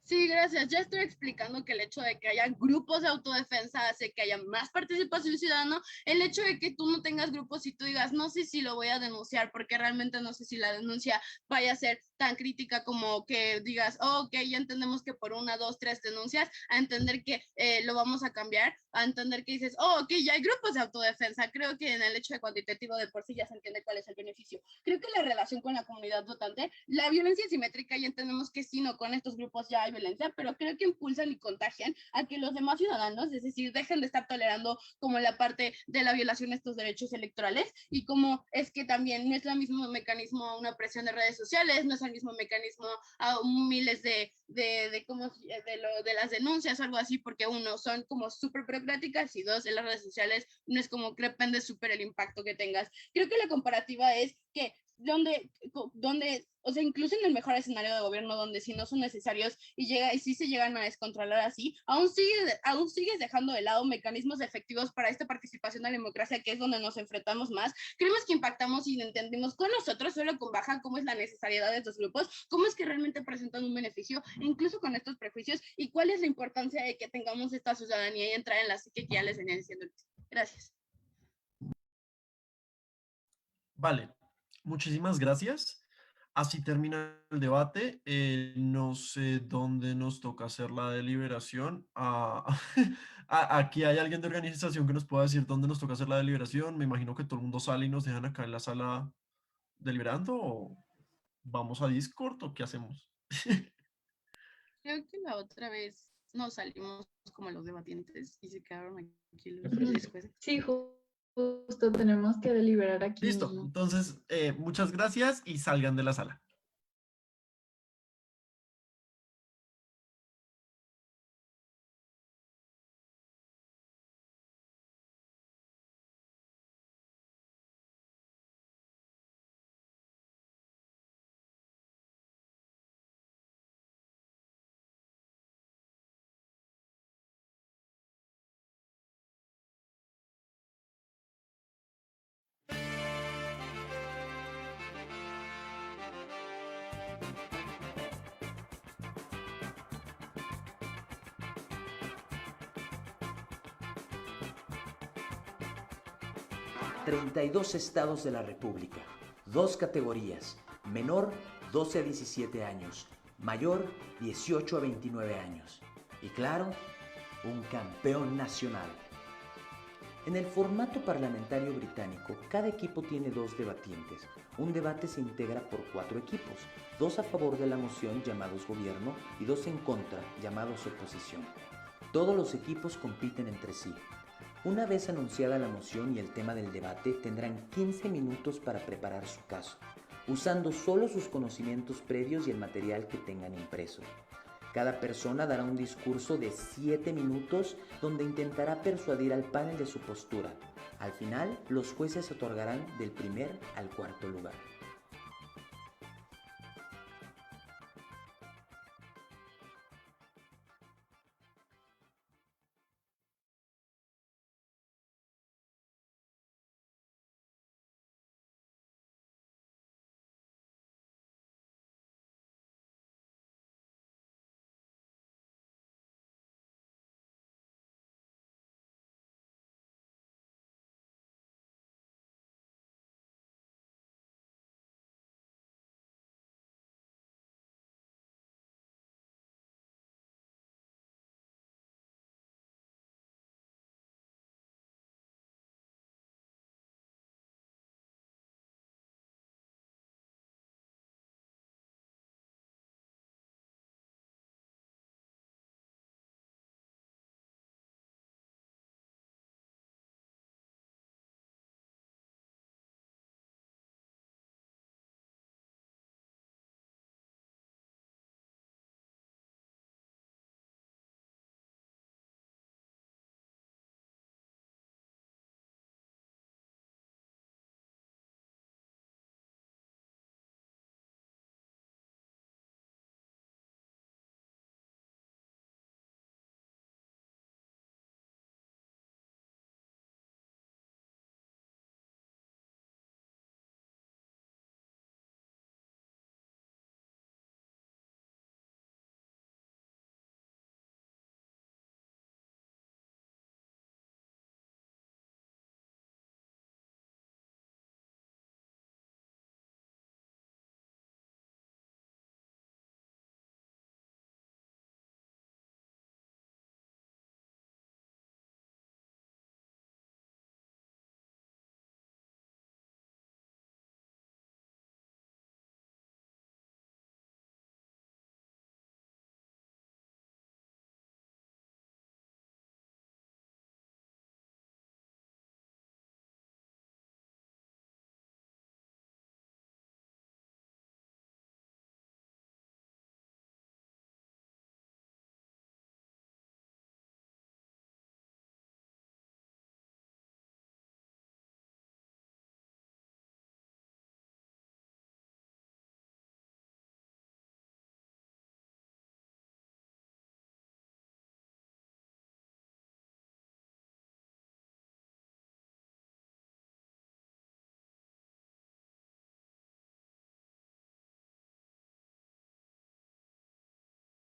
C: Sí, gracias. Ya estoy explicando que el hecho de que haya grupos de autodefensa hace que haya más participación ciudadana. El hecho de que tú no tengas grupos y tú digas, no sé si lo voy a denunciar, porque realmente no sé si la denuncia vaya a ser tan crítica como que digas, oh, ok, ya entendemos que por 1, 2, 3 denuncias, a entender que lo vamos a cambiar, a entender que dices, oh, ok, ya hay grupos de autodefensa. Creo que en el hecho de cuantitativo de por sí ya se entiende cuál es el beneficio. Creo que la relación con la comunidad votante, la violencia simétrica, ya entendemos que sí, no, con estos grupos ya hay violencia, pero creo que impulsan y contagian a que los demás ciudadanos, es decir, dejen de estar tolerando como la parte de la violación de estos derechos electorales y como es que también no es el mismo mecanismo una presión de redes sociales, no es el mismo mecanismo a miles de las denuncias o algo así, porque uno, son como súper burocráticas y dos, en las redes sociales no es como que depende súper el impacto que tengas. Creo que la comparativa es que donde, o sea, incluso en el mejor escenario de gobierno, donde si no son necesarios y sí se llegan a descontrolar así, aún sigues dejando de lado mecanismos efectivos para esta participación de la democracia, que es donde nos enfrentamos más. Creemos que impactamos y entendemos con nosotros, solo con baja, cómo es la necesidad de estos grupos, cómo es que realmente presentan un beneficio, incluso con estos prejuicios, y cuál es la importancia de que tengamos esta ciudadanía y entrar en la psique que ya les venía diciendo. Gracias.
B: Vale. Muchísimas gracias. Así termina el debate. No sé dónde nos toca hacer la deliberación. Aquí hay alguien de organización que nos pueda decir dónde nos toca hacer la deliberación. Me imagino que todo el mundo sale y nos dejan acá en la sala deliberando. ¿O vamos a Discord o qué hacemos?
C: Creo que la otra vez nos salimos como los debatientes y se quedaron aquí después.
H: Sí, justo tenemos que deliberar aquí.
B: Listo,
H: mismo.
B: entonces muchas gracias y salgan de la sala.
A: ...32 estados de la República, 2 categorías, menor 12 a 17 años, mayor 18 a 29 años. Y claro, un campeón nacional. En el formato parlamentario británico, cada equipo tiene 2 debatientes. Un debate se integra por 4 equipos, 2 a favor de la moción llamados gobierno y 2 en contra llamados oposición. Todos los equipos compiten entre sí. Una vez anunciada la moción y el tema del debate, tendrán 15 minutos para preparar su caso, usando solo sus conocimientos previos y el material que tengan impreso. Cada persona dará un discurso de 7 minutos donde intentará persuadir al panel de su postura. Al final, los jueces otorgarán del primer al cuarto lugar.